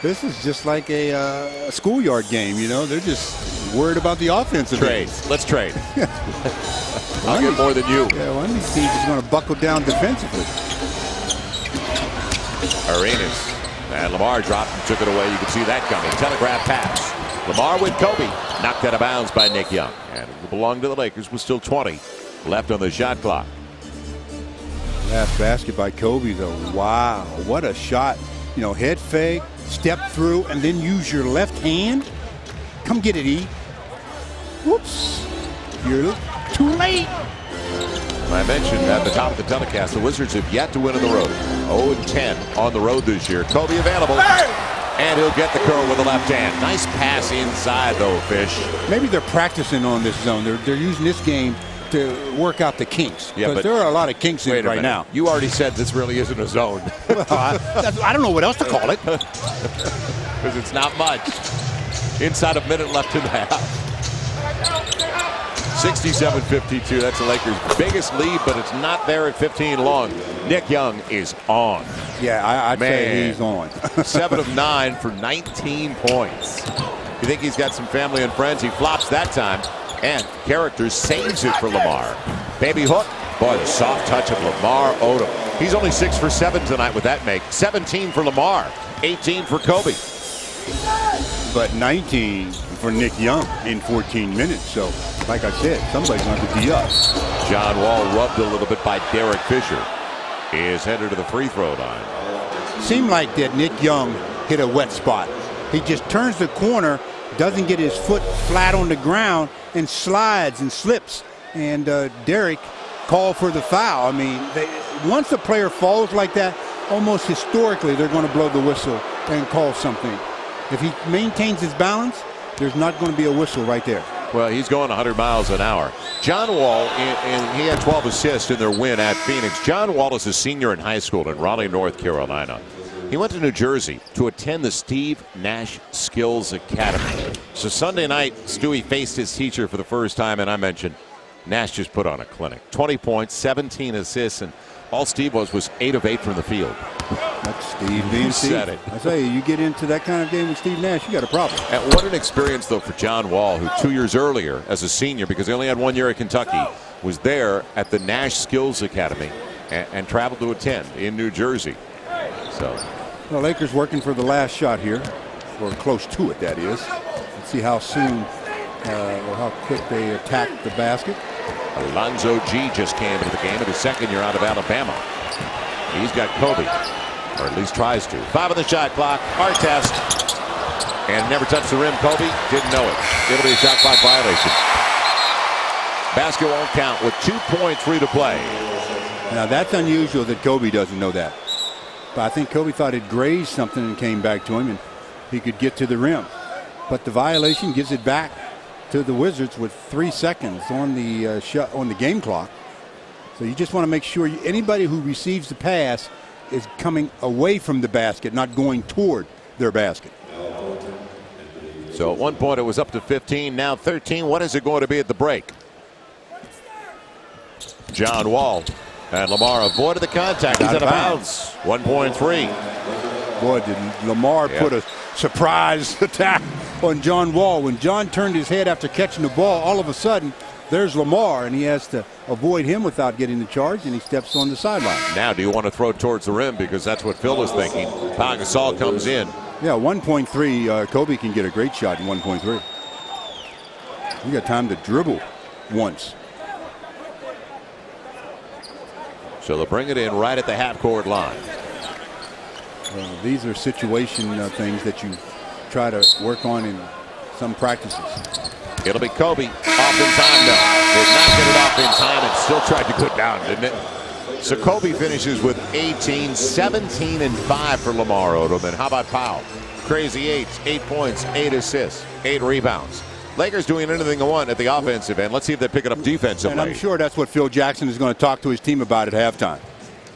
This is just like a schoolyard game, you know. They're just worried about the offensive trade. Let's trade. I'll get more than you. Yeah, one of these teams is going to buckle down defensively. Arenas. And Lamar dropped and took it away. You can see that coming. Telegraph pass. Lamar with Kobe. Knocked out of bounds by Nick Young. And it will belong to the Lakers with still 20 left on the shot clock. Last basket by Kobe, though. Wow, what a shot. You know, head fake, step through, and then use your left hand. Come get it, E. Whoops. You're too late. I mentioned at the top of the telecast, the Wizards have yet to win on the road. 0-10 on the road this year. Kobe available. And he'll get the curl with the left hand. Nice pass inside, though, Fish. Maybe they're practicing on this zone. They're using this game to work out the kinks. Yeah, because there are a lot of kinks in it right now. You already said this really isn't a zone. Well, I don't know what else to call it. Because it's not much. Inside a minute left in the half. 67-52. That's the Lakers' biggest lead, but it's not there at 15 long. Nick Young is on. Yeah, I'd say he's on. 7 of 9 for 19 points. You think he's got some family and friends? He flops that time. And character saves it for Lamar. Baby hook. Boy, the soft touch of Lamar Odom. He's only 6 for 7 tonight with that make. 17 for Lamar. 18 for Kobe. But 19 for Nick Young in 14 minutes. So, like I said, somebody's going to have to be up. John Wall rubbed a little bit by Derek Fisher. Is headed to the free throw line. Seemed like that Nick Young hit a wet spot. He just turns the corner, doesn't get his foot flat on the ground, and slides and slips. And Derek called for the foul. I mean, once a player falls like that, almost historically, they're going to blow the whistle and call something. If he maintains his balance, there's not going to be a whistle right there. Well, he's going 100 miles an hour. John Wall, and he had 12 assists in their win at Phoenix. John Wall is a senior in high school in Raleigh, North Carolina. He went to New Jersey to attend the Steve Nash Skills Academy. So Sunday night, Stewie faced his teacher for the first time, and I mentioned Nash just put on a clinic. 20 points, 17 assists, and all Steve was 8 of 8 from the field. That's Steve being Steve. Said it. I tell you get into that kind of game with Steve Nash, you got a problem. And what an experience, though, for John Wall, who 2 years earlier, as a senior, because he only had 1 year at Kentucky, was there at the Nash Skills Academy and traveled to attend in New Jersey. So, the Lakers working for the last shot here, or close to it, that is. Let's see how soon or how quick they attack the basket. Alonzo G just came into the game in his second year out of Alabama. He's got Kobe, or at least tries to. 5 on the shot clock. Artest. And never touched the rim. Kobe didn't know it. It'll be a shot clock violation. Basket won't count with 2.3 to play. Now that's unusual that Kobe doesn't know that. But I think Kobe thought it grazed something and came back to him and he could get to the rim. But the violation gives it back to the Wizards with 3 seconds on the game clock. So you just want to make sure anybody who receives the pass is coming away from the basket, not going toward their basket. So at one point it was up to 15, now 13. What is it going to be at the break? John Wall and Lamar avoided the contact. He's out of bounds. 1.3. Boy, did Lamar put a surprise attack on John Wall. When John turned his head after catching the ball, all of a sudden, there's Lamar, and he has to avoid him without getting the charge, and he steps on the sideline. Now, do you want to throw towards the rim? Because that's what Phil is thinking. Paugasol comes in. Yeah, 1.3. Kobe can get a great shot in 1.3. You got time to dribble once. So they'll bring it in right at the half-court line. These are situation things that you try to work on in some practices. It'll be Kobe. Off in time, no. Did not get it off in time and still tried to go down, didn't it? So Kobe finishes with 18, 17 and 5 for Lamar Odom. And how about Powell? Crazy 8 points, 8 assists, 8 rebounds. Lakers doing anything they want at the offensive end. Let's see if they pick it up defensively. And I'm sure that's what Phil Jackson is going to talk to his team about at halftime.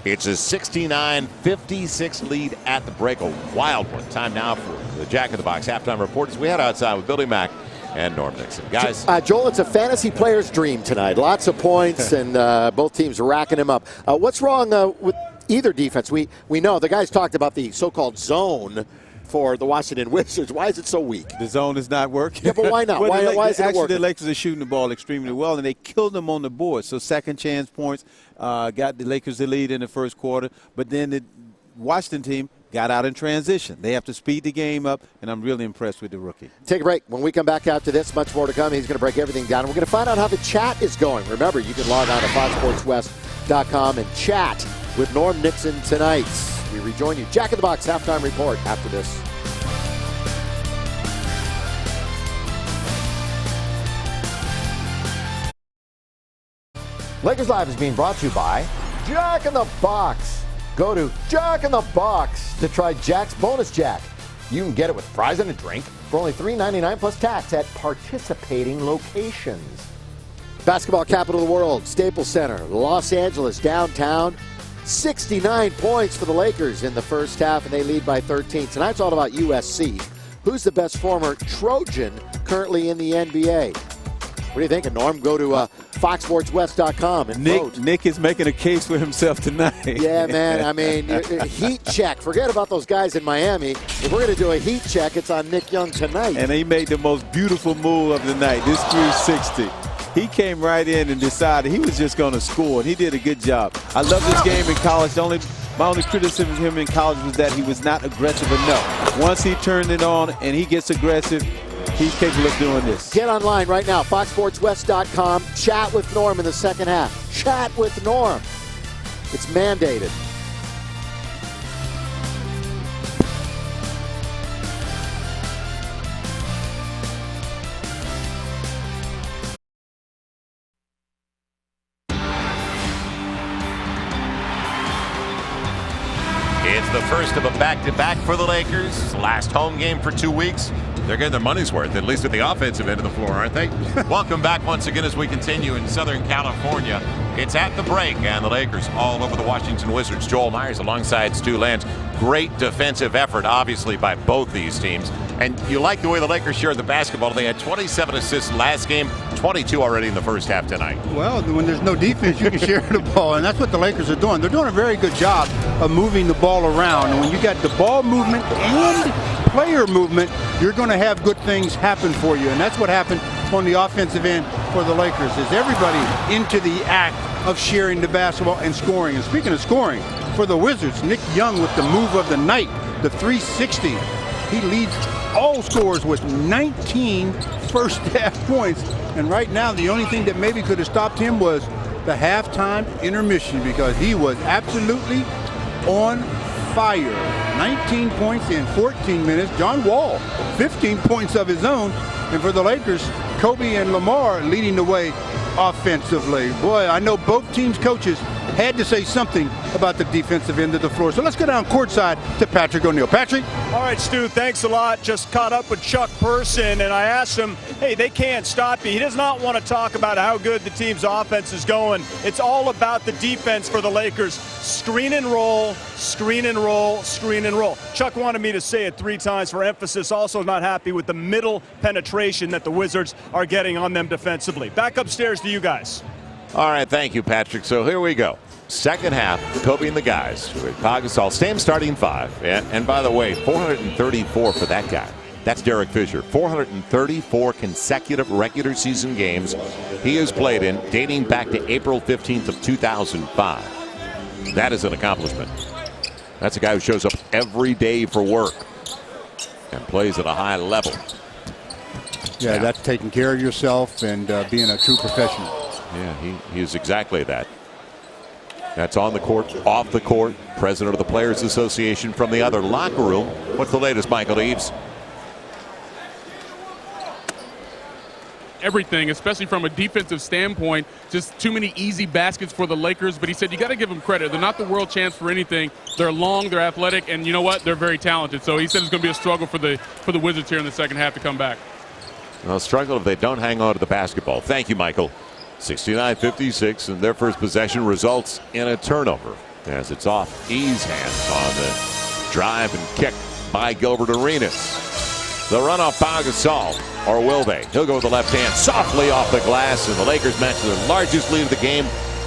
It's a 69-56 lead at the break. A wild one. Time now for the Jack in the Box halftime report as we head outside with Billy Mack and Norm Nixon. Guys. Joel, it's a fantasy player's dream tonight. Lots of points, and both teams are racking them up. What's wrong with either defense? We know the guys talked about the so-called zone for the Washington Wizards. Why is it so weak? The zone is not working. Yeah, but why not? Well, why is it actually, working? the Lakers are shooting the ball extremely well, and they killed them on the board. So second chance points got the Lakers the lead in the first quarter. But then the Washington team got out in transition. They have to speed the game up, and I'm really impressed with the rookie. Take a break. When we come back after this, much more to come. He's going to break everything down. And we're going to find out how the chat is going. Remember, you can log on to FoxSportsWest.com and chat with Norm Nixon tonight. We rejoin you. Jack in the Box halftime report after this. Lakers Live is being brought to you by Jack in the Box. Go to Jack in the Box to try Jack's Bonus Jack. You can get it with fries and a drink for only $3.99 plus tax at participating locations. Basketball capital of the world, Staples Center, Los Angeles, downtown. 69 points for the Lakers in the first half, and they lead by 13. Tonight's all about USC. Who's the best former Trojan currently in the NBA? What do you think, Norm? Go to foxsportswest.com and vote. Nick is making a case for himself tonight. Yeah, man. I mean, heat check. Forget about those guys in Miami. If we're going to do a heat check, it's on Nick Young tonight. And he made the most beautiful move of the night, this 360. He came right in and decided he was just going to score, and he did a good job. I love this game in college. My only criticism of him in college was that he was not aggressive enough. Once he turned it on and he gets aggressive, he's capable of doing this. Get online right now, foxsportswest.com. Chat with Norm in the second half. Chat with Norm. It's mandated. It's the first of a back-to-back for the Lakers. Last home game for 2 weeks. They're getting their money's worth, at least at the offensive end of the floor, aren't they? Welcome back once again as we continue in Southern California. It's at the break, and the Lakers all over the Washington Wizards. Joel Myers alongside Stu Lantz. Great defensive effort, obviously, by both these teams. And you like the way the Lakers shared the basketball. They had 27 assists last game, 22 already in the first half tonight. Well, when there's no defense, you can share the ball, and that's what the Lakers are doing. They're doing a very good job of moving the ball around. And when you got the ball movement and player movement, you're going to have good things happen for you. And that's what happened on the offensive end for the Lakers, is everybody into the act of sharing the basketball and scoring. And speaking of scoring, for the Wizards, Nick Young with the move of the night, the 360. He leads all scorers with 19 first half points. And right now, the only thing that maybe could have stopped him was the halftime intermission, because he was absolutely on fire. 19 points in 14 minutes. John Wall, 15 points of his own. And for the Lakers, Kobe and Lamar leading the way offensively. Boy, I know both teams' coaches had to say something about the defensive end of the floor. So let's go down courtside to Patrick O'Neal. Patrick? All right, Stu, thanks a lot. Just caught up with Chuck Person, and I asked him, hey, they can't stop you. He does not want to talk about how good the team's offense is going. It's all about the defense for the Lakers. Screen and roll, screen and roll, screen and roll. Chuck wanted me to say it 3 times for emphasis. Also not happy with the middle penetration that the Wizards are getting on them defensively. Back upstairs to you guys. All right, thank you, Patrick. So here we go. Second half, Kobe and the guys with paugasol, same starting 5. And by the way, 434 for that guy. That's Derek Fisher. 434 consecutive regular season games he has played in, dating back to April 15th of 2005. That is an accomplishment. That's a guy who shows up every day for work and plays at a high level. Yeah, that's taking care of yourself and being a true professional. Yeah, he is exactly that. That's on the court, off the court. President of the Players Association from the other locker room. What's the latest, Michael Eaves? Everything, especially from a defensive standpoint, just too many easy baskets for the Lakers. But he said you got to give them credit. They're not the world champs for anything. They're long, they're athletic, and you know what? They're very talented. So he said it's going to be a struggle for the Wizards here in the second half to come back. They'll struggle if they don't hang on to the basketball. Thank you, Michael. 69-56, and their first possession results in a turnover as it's off E's hands on the drive and kick by Gilbertarenas. They'll run off Paugasol, or will they? He'll go with the left hand softly off the glass, and the Lakers match their largest lead of the game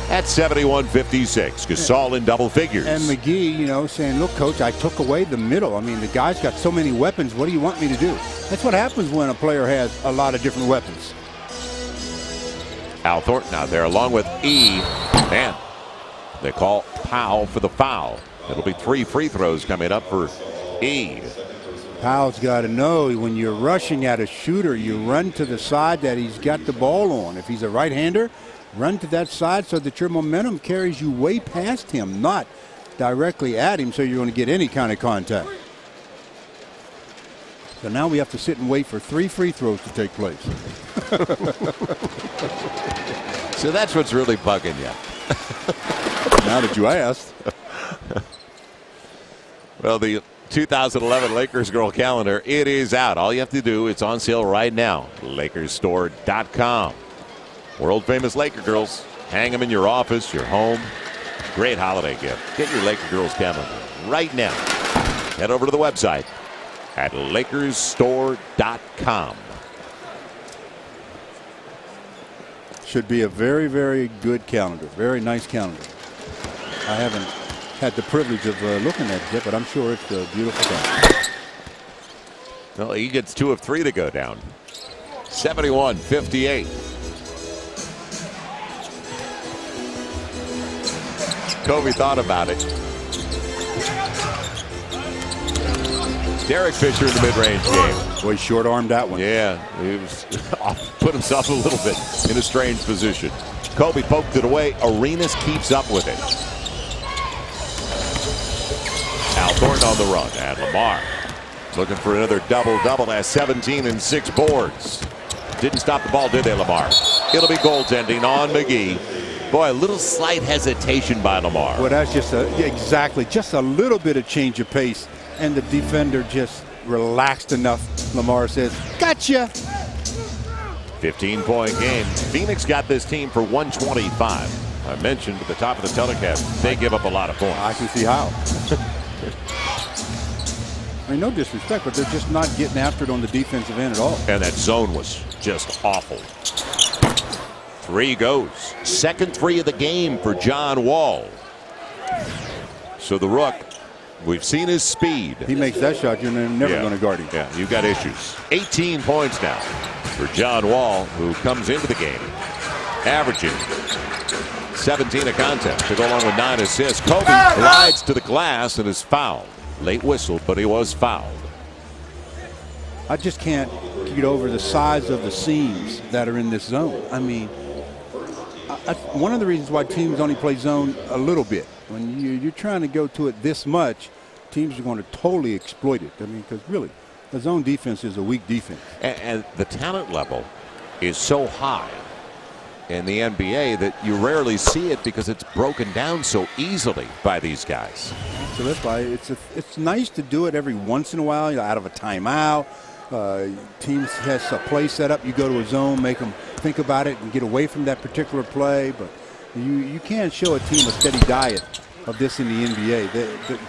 at 71-56. Gasol in double figures. And McGee, you know, saying, look, coach, I took away the middle. I mean, the guy's got so many weapons. What do you want me to do? That's what happens when a player has a lot of different weapons. Al Thornton out there along with E. Man, they call Powell for the foul. It'll be 3 free throws coming up for E. Powell's got to know when you're rushing at a shooter, you run to the side that he's got the ball on. If he's a right-hander, run to that side so that your momentum carries you way past him, not directly at him, so you're going to get any kind of contact. So now we have to sit and wait for 3 free throws to take place. So that's what's really bugging you. Now that you asked. Well, the 2011 Lakers Girl Calendar, it is out. All you have to do, it's on sale right now. LakersStore.com. World famous Laker girls. Hang them in your office, your home. Great holiday gift. Get your Laker girls calendar right now. Head over to the website at LakersStore.com. Should be a very, very good calendar. Very nice calendar. I haven't had the privilege of looking at it yet, but I'm sure it's a beautiful thing. Well, he gets 2 of 3 to go down. 71-58. Kobe thought about it. Derek Fisher in the mid-range game. Boy, short-armed that one. Yeah, he was put himself a little bit in a strange position. Kobe poked it away. Arenas keeps up with it. Al Thornton on the run, and Lamar looking for another double-double. Has 17 and 6 boards. Didn't stop the ball, did they, Lamar? It'll be goaltending on McGee. Boy, a little slight hesitation by Lamar. Well, that's just exactly just a little bit of change of pace, and the defender just relaxed enough. Lamar says, "Gotcha." 15-point game. Phoenix got this team for 125. I mentioned at the top of the telecast, they give up a lot of points. I can see how. I mean, no disrespect, but they're just not getting after it on the defensive end at all. And that zone was just awful. 3 goes. Second 3 of the game for John Wall. So the Rook, we've seen his speed. He makes that shot, you're never going to guard him. Yeah, you've got issues. 18 points now for John Wall, who comes into the game averaging 17 a contest to go along with 9 assists. Kobe glides to the glass and is fouled. Late whistle, but he was fouled. I just can't get over the size of the seams that are in this zone. I mean, one of the reasons why teams only play zone a little bit, when you're trying to go to it this much, teams are going to totally exploit it. I mean, because really, the zone defense is a weak defense. And the talent level is so high in the NBA that you rarely see it because it's broken down so easily by these guys. So that's why it's nice to do it every once in a while, out of a timeout. Teams has a play set up. You go to a zone, make them think about it and get away from that particular play. But you can't show a team a steady diet of this in the NBA.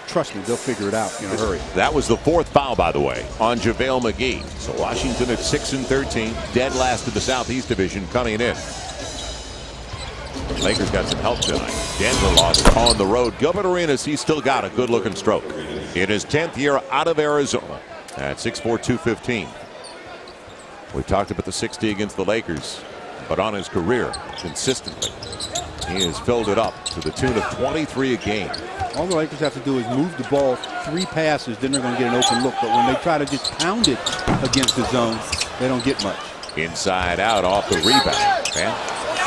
Trust me, they'll figure it out in a hurry. That was the 4th foul, by the way, on JaVale McGee. So Washington at 6 and 13, dead last of the Southeast Division coming in. Lakers got some help tonight. Denver lost on the road. Gilbertarenas, he's still got a good-looking stroke. In his 10th year out of Arizona at 6'4", 215. We've talked about the 60 against the Lakers, but on his career, consistently, he has filled it up to the tune of 23 a game. All the Lakers have to do is move the ball 3 passes, then they're going to get an open look. But when they try to just pound it against the zone, they don't get much. Inside out off the rebound. And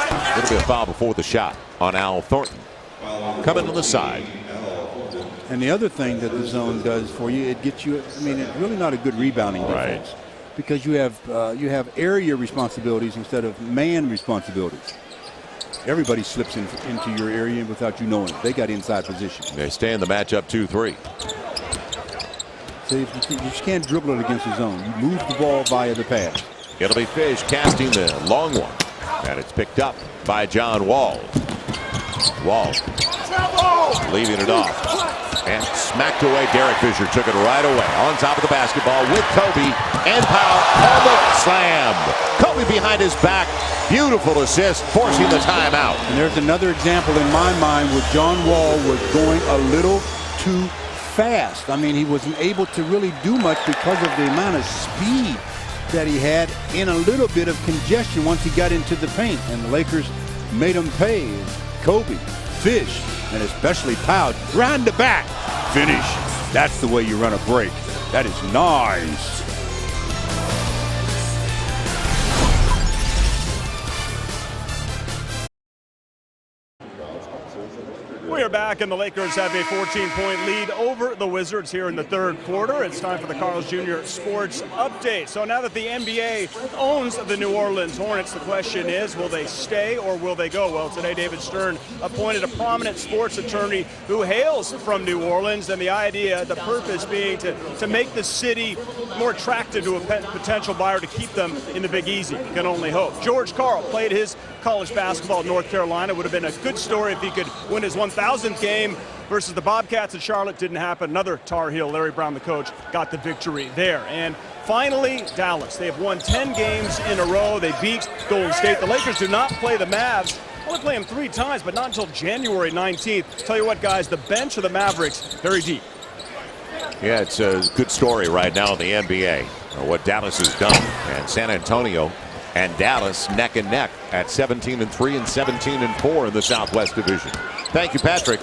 a little bit of foul before the shot on Al Thornton. Coming on the side. And the other thing that the zone does for you, it gets you, I mean, it's really not a good rebounding defense. Right. Because you have area responsibilities instead of man responsibilities. Everybody slips into your area without you knowing it. They got inside position. They stay in the matchup 2-3. So you just can't dribble it against the zone. You move the ball via the pass. It'll be Fish casting the long one. And it's picked up by John Wall. Wall leaving it off. And smacked away. Derek Fisher took it right away. On top of the basketball with Kobe. And Powell almost slammed. Kobe behind his back. Beautiful assist, forcing the timeout. And there's another example in my mind where John Wall was going a little too fast. I mean, he wasn't able to really do much because of the amount of speed that he had in a little bit of congestion once he got into the paint. And the Lakers made him pay. Kobe, Fish, and especially Powell, round the back, finish. That's the way you run a break. That is nice. We are back, and the Lakers have a 14-point lead over the Wizards here in the third quarter. It's time for the Carl's Jr. Sports Update. So now that the NBA owns the New Orleans Hornets, the question is, will they stay or will they go? Well, today David Stern appointed a prominent sports attorney who hails from New Orleans, and the idea, the purpose being to make the city more attractive to a potential buyer to keep them in the Big Easy. You can only hope. George Karl played his college basketball at North Carolina. Would have been a good story if he could win his 1,000th game versus the Bobcats in Charlotte. Didn't happen. Another Tar Heel, Larry Brown, the coach, got the victory there. And finally, Dallas. They have won 10 games in a row. They beat Golden State. The Lakers do not play the Mavs. Only play them 3 times, but not until January 19th. Tell you what, guys, the bench of the Mavericks, very deep. Yeah, it's a good story right now in the NBA, what Dallas has done. And San Antonio and Dallas neck and neck at 17-3 and 17-4 in the Southwest Division. Thank you, Patrick.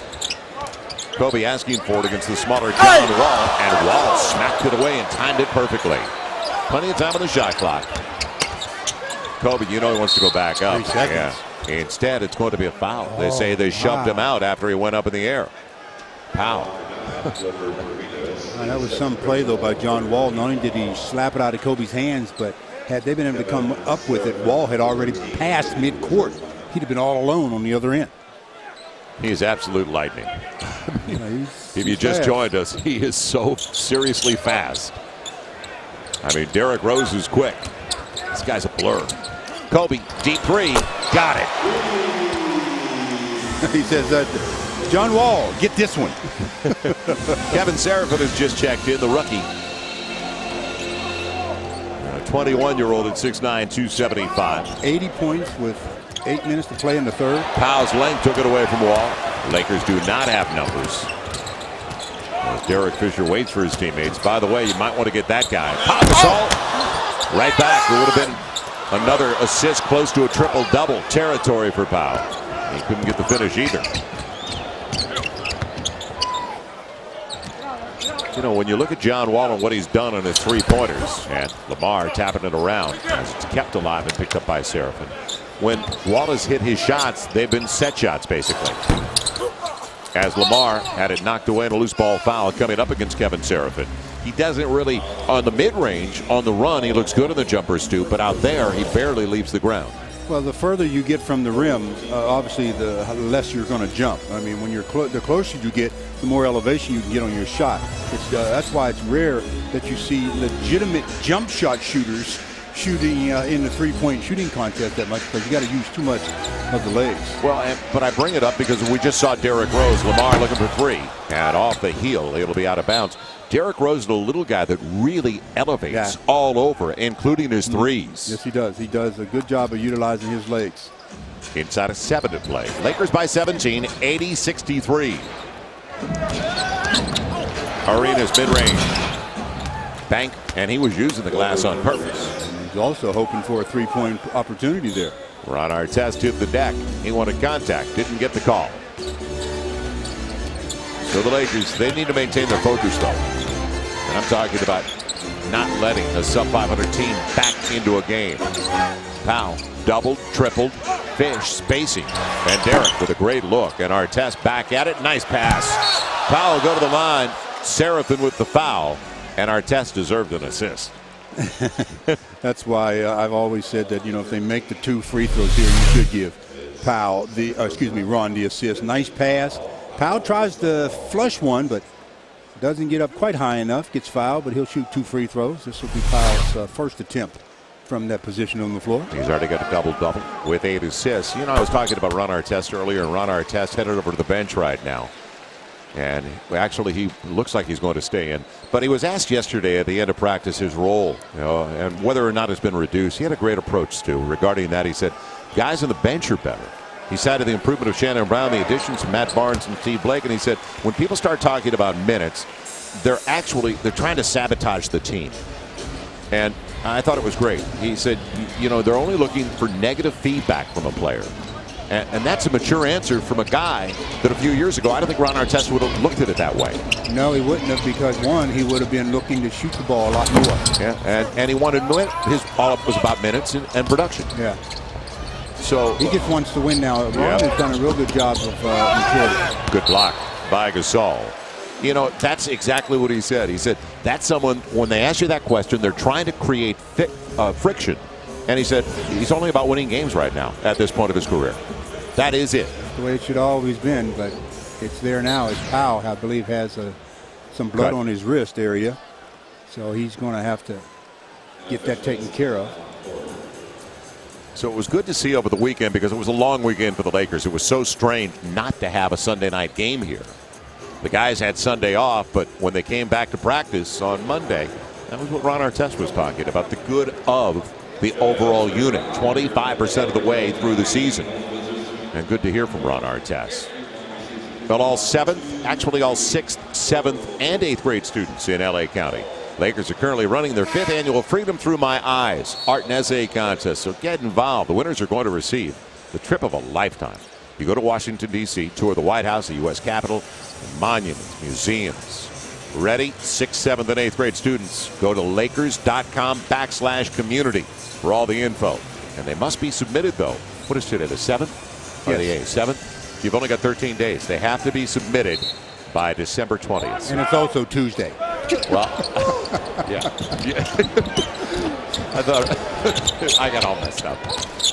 Kobe asking for it against the smaller John Wall, and Wall smacked it away and timed it perfectly. Plenty of time on the shot clock. Kobe, you know he wants to go back up. 3 seconds. Yeah. Instead, it's going to be a foul. They say they shoved him out after he went up in the air. Foul. That was some play, though, by John Wall. Not only did he slap it out of Kobe's hands, but had they been able to come up with it, Wall had already passed midcourt. He'd have been all alone on the other end. He is absolute lightning. If you just joined us, he is so seriously fast. I mean, Derrick Rose is quick. This guy's a blur. Kobe, deep 3, got it. He says, John Wall, get this one. Kevin Seraphin has just checked in, the rookie. 21-year-old at 6'9", 275. 80 points with 8 minutes to play in the third. Powell's length took it away from Wall. Lakers do not have numbers. As Derek Fisher waits for his teammates. By the way, you might want to get that guy. Paugasol right back. It would have been another assist, close to a triple-double territory for Powell. He couldn't get the finish either. You know, when you look at John Wall and what he's done on his 3-pointers, and Lamar tapping it around as it's kept alive and picked up by Seraphin. When Wall has hit his shots, they've been set shots, basically. As Lamar had it knocked away in a loose ball foul coming up against Kevin Seraphin. He doesn't really, on the mid-range, on the run, he looks good in the jumper stoop, but out there, he barely leaves the ground. Well, the further you get from the rim, obviously, the less you're going to jump. I mean, when you're the closer you get, the more elevation you can get on your shot. That's why it's rare that you see legitimate jump shot shooters shooting in the 3-point shooting contest that much, because you got to use too much of the legs. Well, but I bring it up because we just saw Derrick Rose, Lamar looking for 3, and off the heel, it'll be out of bounds. Derrick Rose is a little guy that really elevates all over, including his threes. Yes, he does. He does a good job of utilizing his legs. Inside of 7 to play. Lakers by 17, 80-63. Arenas mid-range. Bank, and he was using the glass on purpose. And he's also hoping for a 3-point opportunity there. Ron Artest to the deck. He wanted contact, didn't get the call. So the Lakers, they need to maintain their focus, though. And I'm talking about not letting a sub-500 team back into a game. Powell doubled, tripled, fish, spacing. And Derek with a great look. And Artest back at it. Nice pass. Powell go to the line. Seraphin with the foul. And Artest deserved an assist. That's why I've always said that, you know, if they make the 2 free throws here, you should give Powell Ron the assist. Nice pass. Powell tries to flush one, but doesn't get up quite high enough. Gets fouled, but he'll shoot 2 free throws. This will be Powell's first attempt from that position on the floor. He's already got a double-double with 8 assists. You know, I was talking about Ron Artest earlier, and Ron Artest headed over to the bench right now. And actually, he looks like he's going to stay in. But he was asked yesterday at the end of practice his role, you know, and whether or not it's been reduced. He had a great approach, Stu, regarding that. He said, guys on the bench are better. He cited the improvement of Shannon Brown, the additions of Matt Barnes and Steve Blake, and he said when people start talking about minutes, they're trying to sabotage the team. And I thought it was great. He said, you know, they're only looking for negative feedback from a player. And that's a mature answer from a guy that a few years ago, I don't think Ron Artest would have looked at it that way. No, he wouldn't have, because one, he would have been looking to shoot the ball a lot more. Yeah, and he wanted his all was about minutes and production. Yeah. So he just wants to win now. Ron has done a real good job of controlling. Good block by Gasol. You know, that's exactly what he said. He said, that's someone, when they ask you that question, they're trying to create friction. And he said, he's only about winning games right now at this point of his career. That is it. That's the way it should always been, but it's there now. As Powell, I believe, has some blood on his wrist area. So he's going to have to get that taken care of. So it was good to see over the weekend because it was a long weekend for the Lakers. It was so strange not to have a Sunday night game here. The guys had Sunday off, but when they came back to practice on Monday, that was what Ron Artest was talking about, the good of the overall unit, 25% of the way through the season. And good to hear from Ron Artest. Well, all 7th, actually all 6th, 7th, and 8th grade students in L.A. County. Lakers are currently running their 5th annual Freedom Through My Eyes art and essay contest. So get involved. The winners are going to receive the trip of a lifetime. You go to Washington, D.C., tour the White House, the U.S. Capitol, monuments, museums. Ready? 6th, 7th, and 8th grade students. Go to lakers.com/community for all the info. And they must be submitted, though. What is today, the 7th? Or the 8th? 7th? You've only got 13 days. They have to be submitted by December 20th. And it's also Tuesday. Well, yeah. I thought I got all messed up.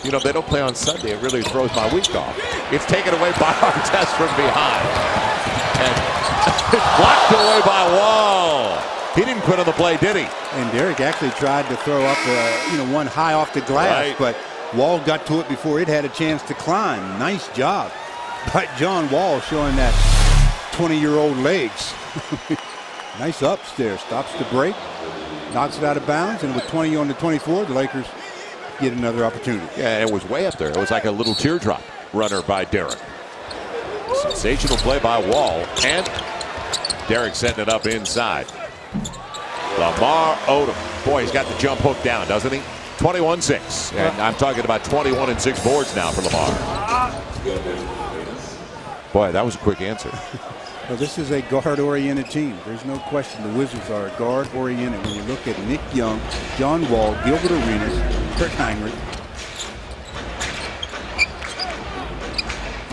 You know, they don't play on Sunday. It really throws my week off. It's taken away by Artest from behind. And blocked away by Wall. He didn't quit on the play, did he? And Derek actually tried to throw up one high off the glass, but Wall got to it before it had a chance to climb. Nice job by John Wall, showing that 20-year-old legs. Nice ups there. Stops the break, knocks it out of bounds, and with 20 on the 24, the Lakers get another opportunity. Yeah, it was way up there. It was like a little teardrop runner by Derek. Sensational play by Wall, and Derek setting it up inside. Lamar Odom. Boy, he's got the jump hook down, doesn't he? 21-6. And I'm talking about 21 and 6 boards now for Lamar. Boy, that was a quick answer. Well, this is a guard-oriented team. There's no question the Wizards are guard-oriented. When you look at Nick Young, John Wall, Gilbertarenas, Kurt Heinrich.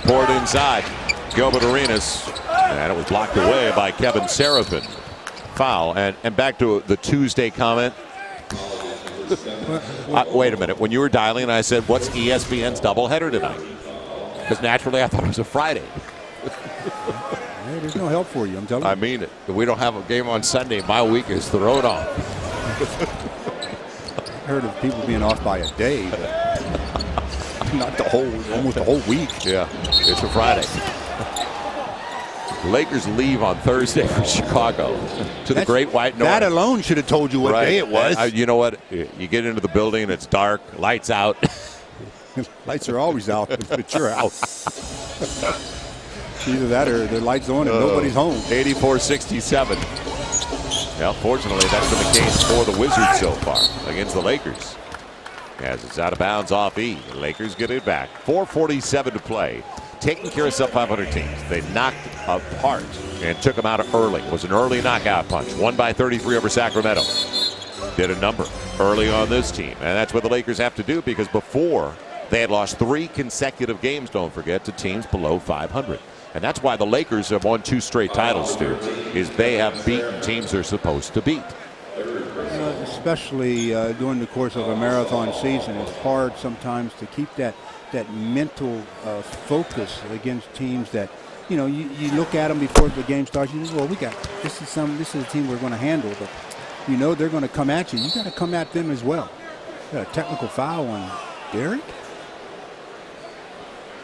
Poured inside. Gilbertarenas. And it was blocked away by Kevin Seraphin. Foul. And back to the Tuesday comment. Wait a minute. When you were dialing, I said, what's ESPN's doubleheader tonight? Because naturally, I thought it was a Friday. Yeah, there's no help for you, I'm telling you. I mean it. If we don't have a game on Sunday, my week is thrown off. I heard of people being off by a day, but not almost the whole week. Yeah, it's a Friday. The Lakers leave on Thursday for Chicago to the Great White North. That alone should have told you what day it was. You know what? You get into the building and it's dark, lights out. Lights are always out at your house. Either that or the lights on and nobody's home. 84-67. Well, fortunately, that's been the case for the Wizards so far against the Lakers. As it's out of bounds off E. The Lakers get it back. 4:47 to play. Taking care of sub-500 teams. They knocked apart and took them out early. It was an early knockout punch. Won by 33 over Sacramento. Did a number early on this team. And that's what the Lakers have to do, because before they had lost 3 consecutive games, don't forget, to teams below 500. And that's why the Lakers have won 2 straight titles, Stu, is they have beaten teams they're supposed to beat. Especially during the course of a marathon season, it's hard sometimes to keep that mental focus against teams that, you look at them before the game starts. You say, well, this is a team we're going to handle, but they're going to come at you. You got to come at them as well. Got a technical foul on Derek.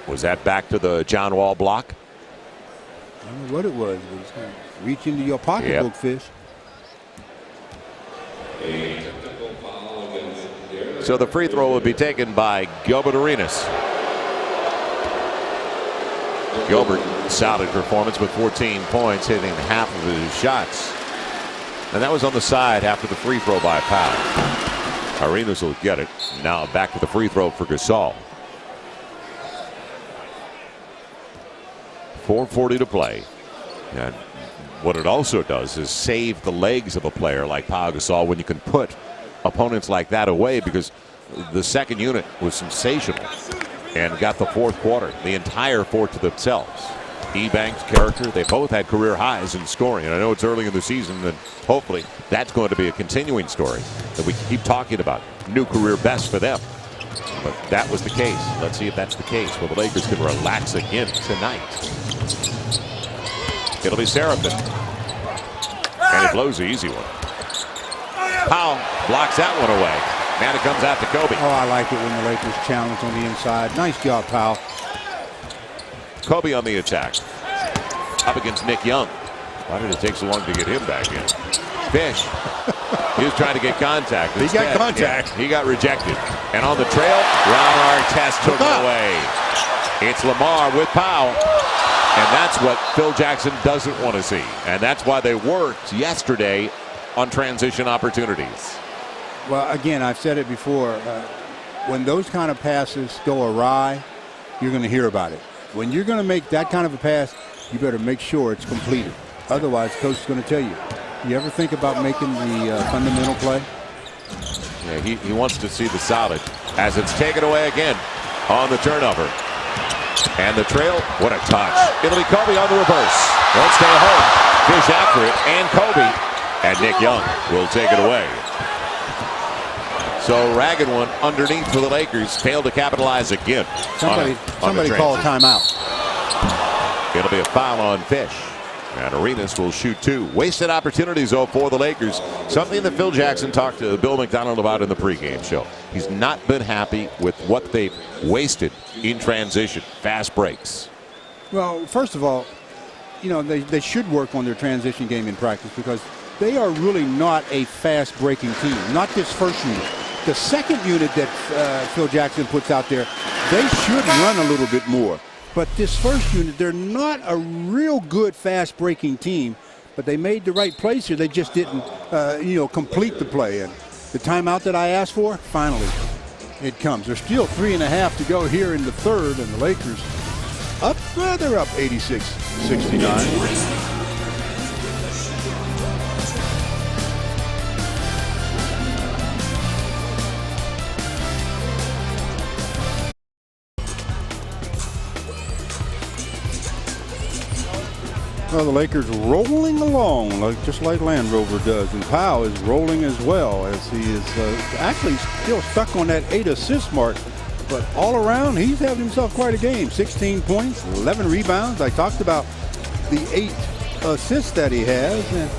Was that back to the John Wall block? I don't know what it was. It was going to reach into your pocketbook, Fish. So the free throw would be taken by Gilbertarenas. Gilbert, solid performance with 14 points, hitting half of his shots. And that was on the side after the free throw by Powell. Arenas will get it. Now back to the free throw for Gasol. 4:40 to play. And what it also does is save the legs of a player like Paugasol when you can put opponents like that away, because the second unit was sensational. and got the fourth quarter, the entire fourth to themselves. Ebanks, Character, they both had career highs in scoring. And I know it's early in the season, and hopefully that's going to be a continuing story that we keep talking about. New career best for them. But that was the case. Let's see if that's the case. Well, the Lakers can relax again tonight. It'll be Seraphin. And he blows the easy one. Powell blocks that one away. And it comes out to Kobe. Oh, I like it when the Lakers challenge on the inside. Nice job, Powell. Kobe on the attack. Up against Nick Young. Why did it take so long to get him back in? Fish. He was trying to get contact. He got contact. Yeah, he got rejected. And on the trail, Ron Artest took it away. It's Lamar with Powell. And that's what Phil Jackson doesn't want to see. And that's why they worked yesterday on transition opportunities. Well, again, I've said it before. When those kind of passes go awry, you're going to hear about it. When you're going to make that kind of a pass, you better make sure it's completed. Otherwise, coach is going to tell you. You ever think about making the fundamental play? Yeah, he wants to see the solid as it's taken away again on the turnover. And the trail, what a touch. It'll be Kobe on the reverse. Won't stay home. Fish after it, and Kobe. And Nick Young will take it away. So ragged one underneath for the Lakers. Failed to capitalize again. Somebody call a timeout. It'll be a foul on Fish. And Arenas will shoot two. Wasted opportunities, though, for the Lakers. Something that Phil Jackson talked to Bill McDonald about in the pregame show. He's not been happy with what they've wasted in transition. Fast breaks. Well, first of all, you know, they should work on their transition game in practice because they are really not a fast breaking team. Not this first unit. The second unit that Phil Jackson puts out there, they should run a little bit more. But this first unit, they're not a real good fast-breaking team, but they made the right plays here. They just didn't, complete the play. And the timeout that I asked for, finally, it comes. There's still 3.5 to go here in the third, and the Lakers they're up 86-69. Well, the Lakers rolling along just like Land Rover does, and Powell is rolling as well as he is actually still stuck on that 8 assist mark. But all around, he's having himself quite a game. 16 points, 11 rebounds. I talked about the 8 assists that he has, and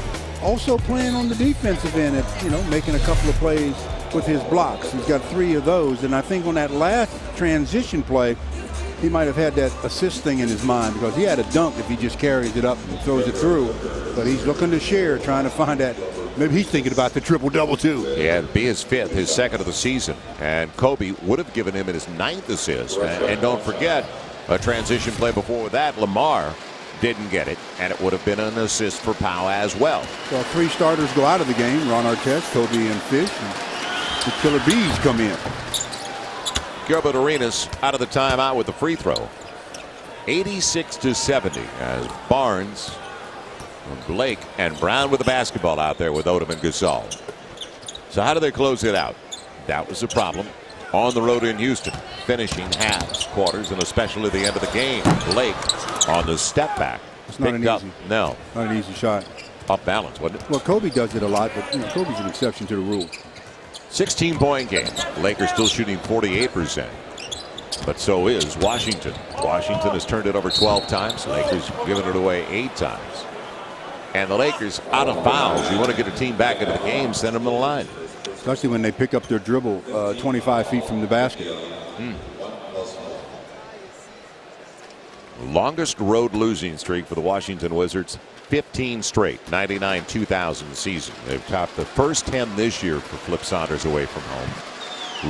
also playing on the defensive end, making a couple of plays with his blocks. He's got 3 of those, and I think on that last transition play, he might have had that assist thing in his mind because he had a dunk if he just carries it up and throws it through. But he's looking to share, trying to find that. Maybe he's thinking about the triple-double, too. Yeah, it'd be his 5th, his 2nd of the season. And Kobe would have given him his 9th assist. And don't forget, a transition play before that, Lamar didn't get it, and it would have been an assist for Powell as well. So 3 starters go out of the game, Ron Artest, Kobe, and Fish. And the Killer Bees come in. Gilbertarenas out of the timeout with the free throw. 86-70 as Barnes, Blake, and Brown with the basketball out there with Odom and Gasol. So how do they close it out? That was the problem on the road in Houston, finishing halves, quarters, and especially the end of the game. Blake on the step back. It's not an easy. No. Not an easy shot. Off balance, wasn't it? Well, Kobe does it a lot, but Kobe's an exception to the rule. 16-point game. Lakers still shooting 48%. But so is Washington. Washington has turned it over 12 times. Lakers given it away 8 times. And the Lakers out of fouls. You want to get a team back into the game, send them to the line. Especially when they pick up their dribble 25 feet from the basket. Longest road losing streak for the Washington Wizards. 15 straight, 99-2000 season. They've topped the first 10 this year for Flip Saunders away from home.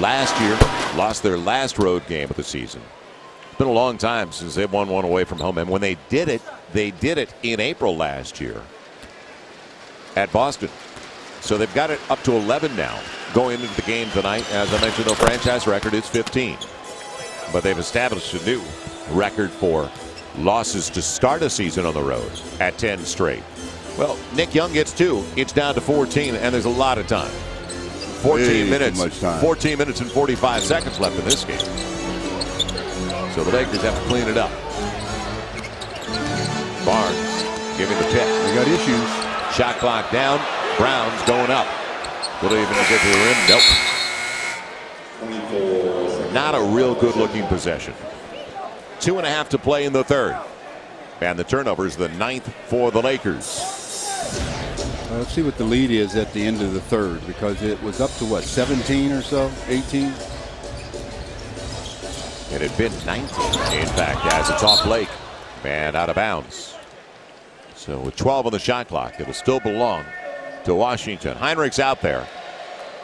Last year, lost their last road game of the season. It's been a long time since they've won one away from home. And when they did it in April last year at Boston. So they've got it up to 11 now going into the game tonight. As I mentioned, their franchise record is 15. But they've established a new record for losses to start a season on the road at 10 straight. Well, Nick Young gets 2. It's down to 14, and there's a lot of time. 14 minutes. 14 minutes and 45 seconds left in this game. So the Lakers have to clean it up. Barnes giving the tip. They got issues. Shot clock down. Brown's going up. Will they even get to the rim? Nope. Not a real good looking possession. 2.5 to play in the third. And the turnover is the 9th for the Lakers. Let's see what the lead is at the end of the third, because it was up to what, 17 or so, 18? It had been 19, in fact, as it's off Blake and out of bounds. So with 12 on the shot clock, it'll still belong to Washington. Heinrich's out there,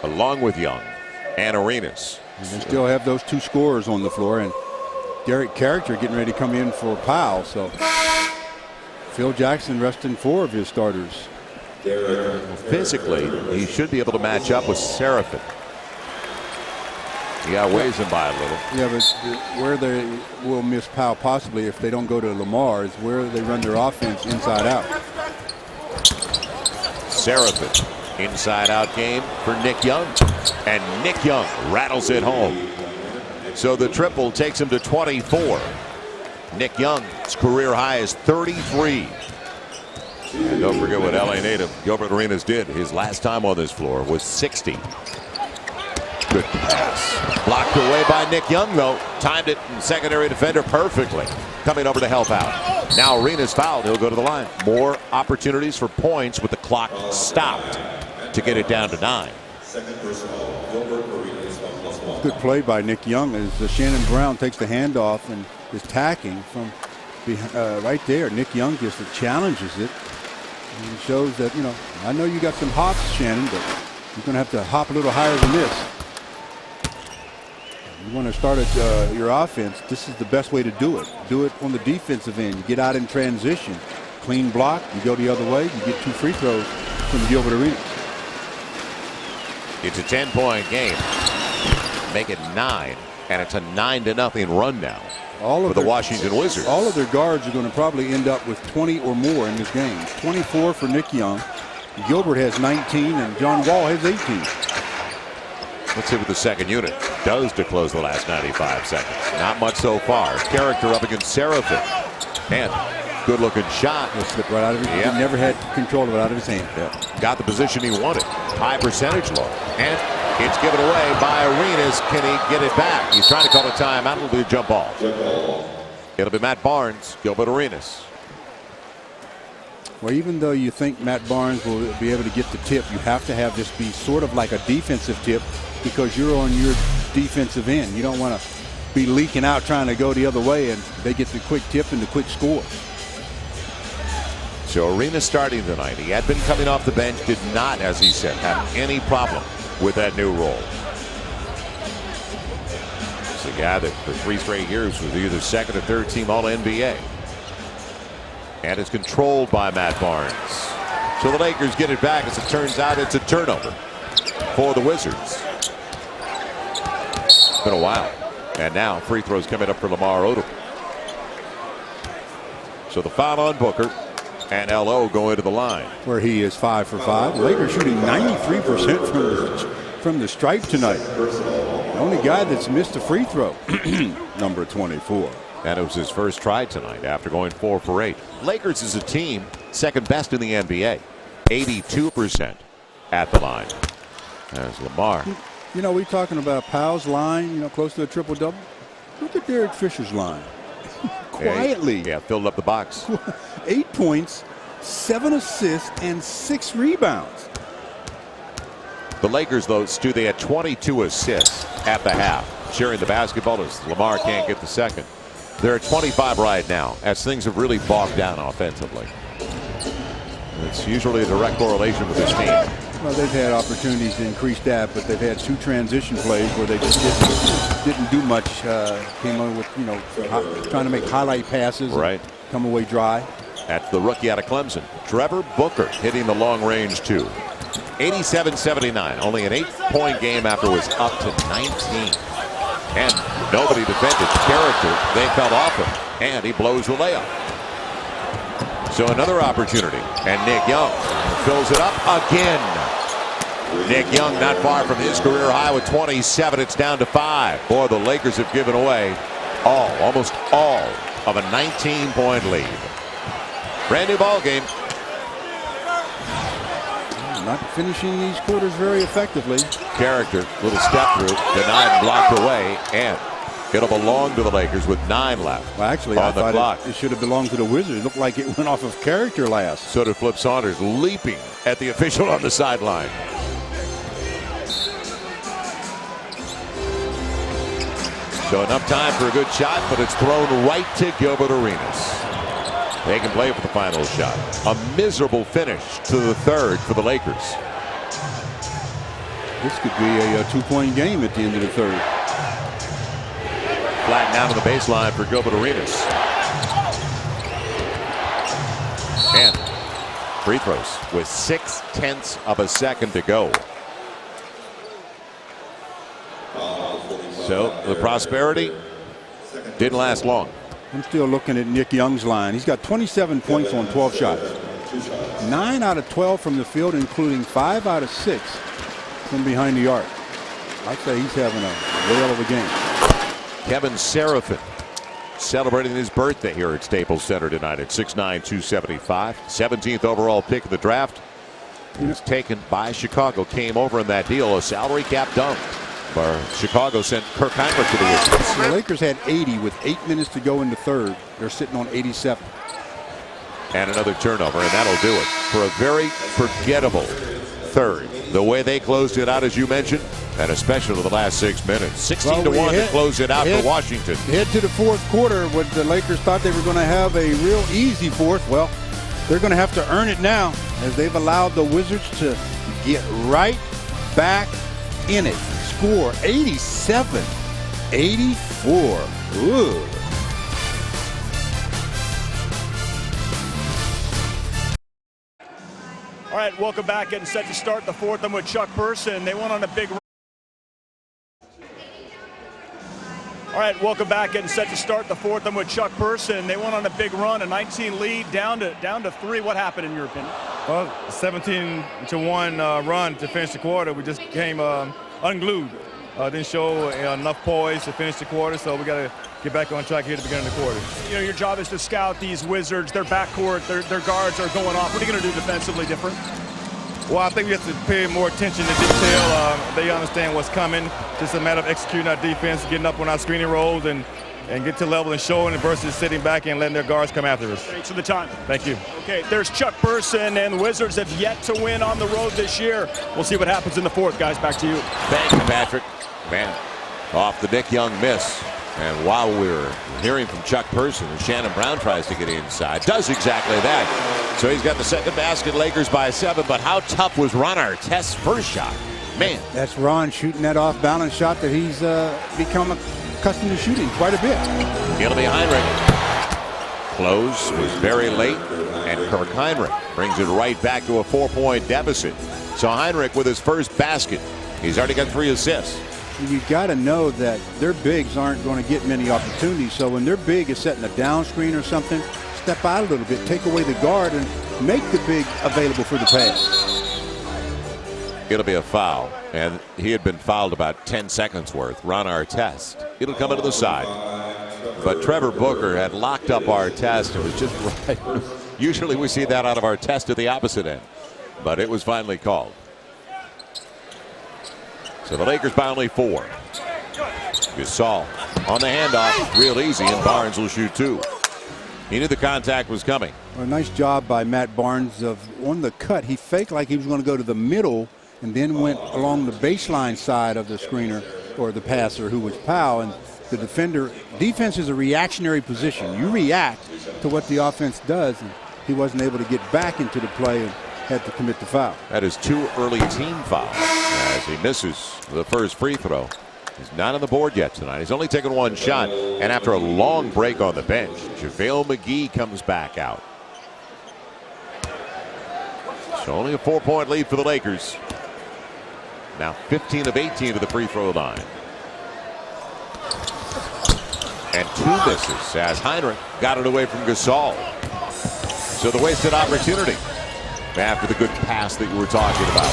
along with Young and Arenas. And they still have those two scorers on the floor, and Derek Character getting ready to come in for Powell. So Phil Jackson resting 4 of his starters. Physically, he should be able to match up with Seraphin. He outweighs him by a little. Yeah, but where they will miss Powell possibly if they don't go to Lamar is where they run their offense inside out. Seraphin, inside out game for Nick Young. And Nick Young rattles it home. So the triple takes him to 24. Nick Young's career high is 33. And don't forget what LA native Gilbertarenas did. His last time on this floor was 60. Good pass. Blocked away by Nick Young, though. Timed it in secondary defender perfectly. Coming over to help out. Now Arenas fouled. He'll go to the line. More opportunities for points with the clock stopped to get it down to 9. Good play by Nick Young as Shannon Brown takes the handoff and is tacking from right there. Nick Young just challenges it. And shows that, you know, I know you got some hops, Shannon, but you're going to have to hop a little higher than this. You want to start at your offense, this is the best way to do it. Do it on the defensive end. You get out in transition. Clean block, you go the other way, you get 2 free throws from Gilbertarenas. It's a 10-point game. Make it 9, and it's a 9-0 run now for the Washington Wizards. All of their guards are going to probably end up with 20 or more in this game. 24 for Nick Young. Gilbert has 19, and John Wall has 18. Let's see what the second unit does to close the last 95 seconds. Not much so far. Character up against Seraphin. And good-looking shot. It slipped right out of his hand. He never had control of it out of his hand. Yeah. Got the position he wanted. High percentage look. And it's given away by Arenas. Can he get it back? He's trying to call a timeout. It'll be a jump ball. It'll be Matt Barnes, Gilbertarenas. Well, even though you think Matt Barnes will be able to get the tip, you have to have this be sort of like a defensive tip because you're on your defensive end. You don't want to be leaking out trying to go the other way, and they get the quick tip and the quick score. So Arenas starting tonight. He had been coming off the bench, did not, as he said, have any problem with that new role. It's a guy that for 3 straight years was either second or third team All-NBA. And it's controlled by Matt Barnes. So the Lakers get it back. As it turns out, it's a turnover for the Wizards. It's been a while. And now free throws coming up for Lamar Odom. So the foul on Booker. And LO going to the line. Where he is 5 for 5. The Lakers shooting 93% from the stripe tonight. The only guy that's missed a free throw. Number 24. And it was his first try tonight after going 4 for 8. Lakers is a team second best in the NBA. 82% at the line. As Lamar. You know, we're talking about Powell's line, you know, close to a triple-double. Look at Derek Fisher's line. Quietly. Yeah, filled up the box. 8 points, 7 assists, and 6 rebounds. The Lakers, though, Stu, they had 22 assists at the half. Sharing the basketball as Lamar can't get the second. They're at 25 right now as things have really bogged down offensively. It's usually a direct correlation with this team. Well, they've had opportunities to increase that, but they've had 2 transition plays where they just didn't do much. Came on with, you know, trying to make highlight passes. Right. Come away dry. That's the rookie out of Clemson. Trevor Booker hitting the long range 2. 87-79. Only an 8-point game after it was up to 19. And nobody defended Character. They fell off him. And he blows the layup. So another opportunity. And Nick Young fills it up again. Nick Young not far from his career high with 27. It's down to 5. Boy, the Lakers have given away almost all of a 19-point lead. Brand new ball game. Not finishing these quarters very effectively. Character, little step through, denied and blocked away, and it'll belong to the Lakers with 9 left. Well, actually, on I the thought clock. it should have belonged to the Wizards. It looked like it went off of character last. So did Flip Saunders, leaping at the official on the sideline. So enough time for a good shot, but it's thrown right to Gilbertarenas. They can play for the final shot. A miserable finish to the third for the Lakers. This could be a 2-point game at the end of the third. Flattened out on the baseline for Gilbertarenas. And free throws with 0.6 of a second to go. So the prosperity didn't last long. I'm still looking at Nick Young's line. He's got 27 points on 12 shots. 9 out of 12 from the field, including 5 out of 6 from behind the arc. I'd say he's having a whale of a game. Kevin Seraphin celebrating his birthday here at Staples Center tonight at 6'9", 275. 17th overall pick of the draft. He was taken by Chicago. Came over in that deal, a salary cap dump. Chicago sent Kirk Heinrich to the Wizards. The Lakers had 80 with 8 minutes to go in the third. They're sitting on 87. And another turnover, and that'll do it for a very forgettable third. The way they closed it out, as you mentioned, and especially the last 6 minutes. 16-1 to close it out for Washington. Head to the fourth quarter, when the Lakers thought they were going to have a real easy fourth. Well, they're going to have to earn it now, as they've allowed the Wizards to get right back in it. Score 87-84. Ooh. All right, welcome back. Getting set to start the fourth. I'm with Chuck Person. They went on a big. All right, welcome back. Getting set to start the fourth. I'm with Chuck Person. They went on a big run, a 19 lead, down to 3. What happened in your opinion? Well, 17-1 run to finish the quarter. We just came unglued. Didn't show enough poise to finish the quarter, so we got to get back on track here at the beginning of the quarter. You know, your job is to scout these Wizards. Their backcourt, their guards are going off. What are you going to do defensively different? Well, I think we have to pay more attention to detail. They understand what's coming. Just a matter of executing our defense, getting up on our screening rolls, and get to level and showing it versus sitting back and letting their guards come after us. Thanks for the time. Thank you. Okay, there's Chuck Person, and the Wizards have yet to win on the road this year. We'll see what happens in the fourth, guys. Back to you. Thank you, Patrick. Man, off the Nick Young miss. And while we're hearing from Chuck Person, Shannon Brown tries to get inside. Does exactly that. So he's got the second basket, Lakers by 7. But how tough was Ron Artest's first shot? Man. That's Ron shooting that off-balance shot that he's become accustomed to shooting quite a bit. It'll be Heinrich. Close was very late. And Kirk Heinrich brings it right back to a 4-point deficit. So Heinrich with his first basket. He's already got 3 assists. You got to know that their bigs aren't going to get many opportunities. So when their big is setting a down screen or something, step out a little bit, take away the guard, and make the big available for the pass. It'll be a foul, and he had been fouled about 10 seconds worth. Ron Artest. It'll come into the side. But Trevor Booker had locked up Artest. It was just right. Usually we see that out of Artest at the opposite end. But it was finally called. So the Lakers by only 4. Gasol on the handoff, real easy, and Barnes will shoot 2. He knew the contact was coming. Well, nice job by Matt Barnes on the cut. He faked like he was going to go to the middle and then went along the baseline side of the screener or the passer, who was Powell. And the defense is a reactionary position. You react to what the offense does, and he wasn't able to get back into the play and had to commit the foul. That is 2 early team fouls as he misses the first free throw. He's not on the board yet tonight. He's only taken 1 shot. And after a long break on the bench, JaVale comes back out. So only a 4-point lead for the Lakers. Now 15 of 18 to the free throw line. And 2 misses as Heinrich got it away from Gasol. So the wasted opportunity after the good pass that you were talking about.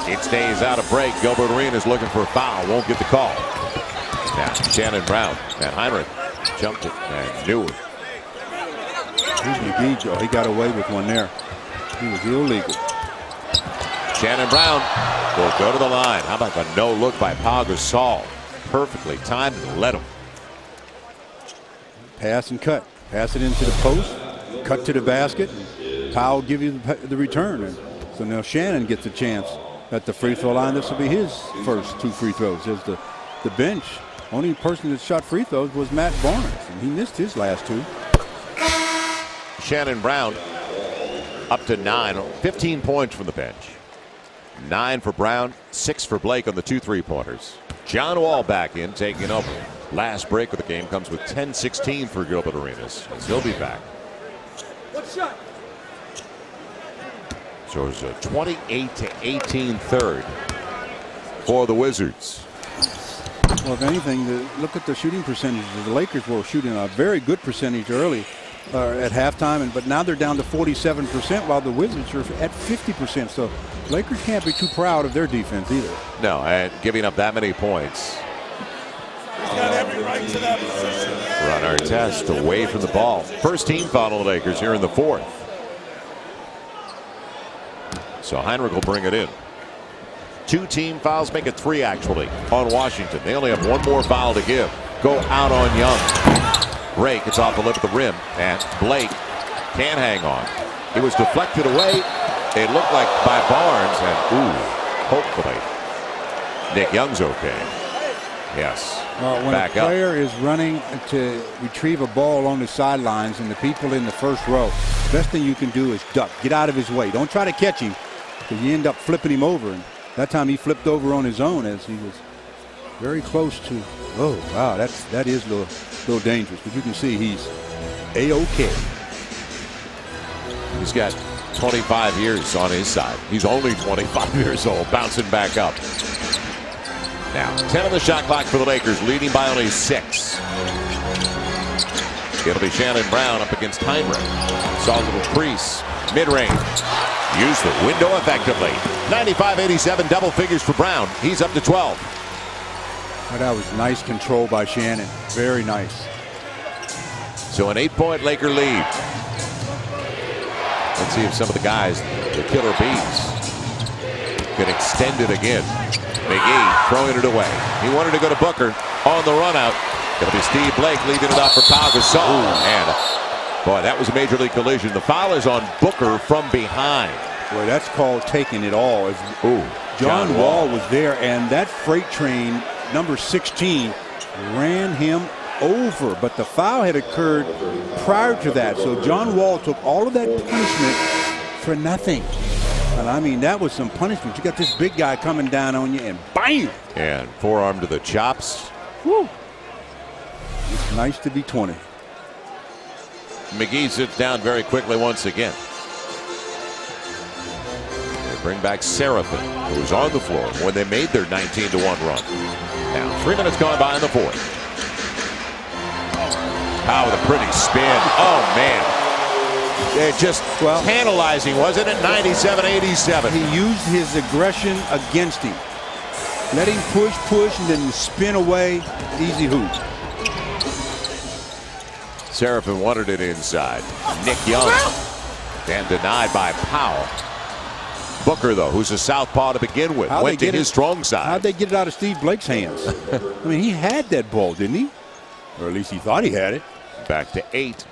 It stays out of break. Gilbertarenas looking for a foul. Won't get the call. Now Shannon Brown and Heinrich jumped it and knew it. Here's McGee. Oh, he got away with one there. He was illegal. Shannon Brown will go to the line. How about the no look by paugasol? Perfectly timed and let him. Pass and cut. Pass it into the post. Cut to the basket. Powell give you the return. And so now Shannon gets a chance at the free throw line. This will be his first 2 free throws. As the bench, only person that shot free throws was Matt Barnes, and he missed his last 2. Shannon Brown up to 9, 15 points from the bench. 9 for Brown, 6 for Blake on the 2 3-pointers. John Wall back in, taking over. Last break of the game comes with 10-16 for Gilbertarenas, as he'll be back. So it's a 28-18 third for the Wizards. Well, if anything, look at the shooting percentages. The Lakers were shooting a very good percentage early at halftime, but now they're down to 47%, while the Wizards are at 50%. So Lakers can't be too proud of their defense either. No, and giving up that many points. He's got every right to that position. Run our test away from the ball. First team foul on the Lakers here in the 4th. So Heinrich will bring it in. 2 team fouls, make it 3 actually on Washington. They only have 1 more foul to give. Go out on Young. Break, it's off the lip of the rim, and Blake can't hang on. It was deflected away. It looked like by Barnes, and hopefully Nick Young's okay. Yes. When back a player up. is running to retrieve a ball along the sidelines and the people in the first row, best thing you can do is duck. Get out of his way. Don't try to catch him, because you end up flipping him over. And that time he flipped over on his own, as he was very close to. Oh, wow, that is a little dangerous. But you can see he's A-OK. He's got 25 years on his side. He's only 25 years old, bouncing back up. Now 10 on the shot clock for the Lakers, leading by only 6. It'll be Shannon Brown up against Heinrich. Saw a little crease, mid-range. Used the window effectively. 95-87, double figures for Brown. He's up to 12. Oh, that was nice control by Shannon. Very nice. So an 8-point Laker lead. Let's see if some of the guys, the killer bees, can extend it again. McGee throwing it away. He wanted to go to Booker on the run out. It'll be Steve Blake leaving it up for paugasol. And boy, that was a major league collision. The foul is on Booker from behind. Boy, that's called taking it all. John Wall was there, and that freight train, number 16, ran him over. But the foul had occurred prior to that. So John Wall took all of that punishment for nothing. And I mean, that was some punishment. You got this big guy coming down on you, and bam! And forearm to the chops. Woo! It's nice to be 20. McGee sits down very quickly once again. They bring back Seraphin, who was on the floor when they made their 19-1 run. Now 3 minutes gone by in the 4th. Powell with a pretty spin. Oh man. Just tantalizing, wasn't it? 97-87. He used his aggression against him. Let him push, and then spin away. Easy hoop. Seraphin wanted it inside. Nick Young. Then denied by Powell. Booker, though, who's a southpaw to begin with, went to his strong side. How'd they get it out of Steve Blake's hands? I mean, he had that ball, didn't he? Or at least he thought he had it. Back to 8.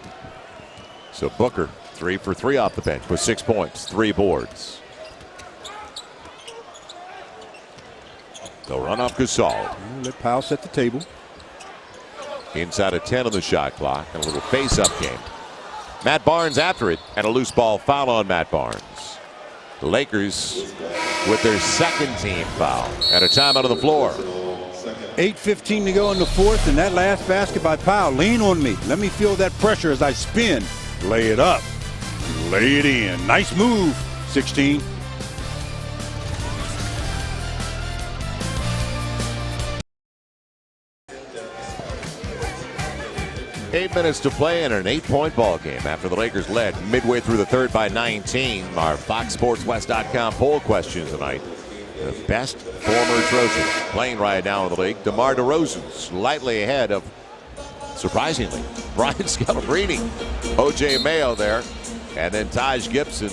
So Booker, 3 for 3 off the bench with 6 points, 3 boards. They'll run off Gasol. Let Powell set the table. Inside of 10 on the shot clock, and a little face-up game. Matt Barnes after it, and a loose ball foul on Matt Barnes. The Lakers with their 2nd team foul, and a timeout on the floor. 8:15 to go in the 4th, and that last basket by Powell. Lean on me. Let me feel that pressure as I spin. Lay it up. Lay it in. Nice move, 16. Eight minutes to play in an 8-point ball game after the Lakers led midway through the 3rd by 19. Our FoxSportsWest.com poll question tonight. The best former Trojan playing right now in the league. DeMar DeRozan slightly ahead of, surprisingly, Brian Scalabrine, O.J. Mayo there, and then Taj Gibson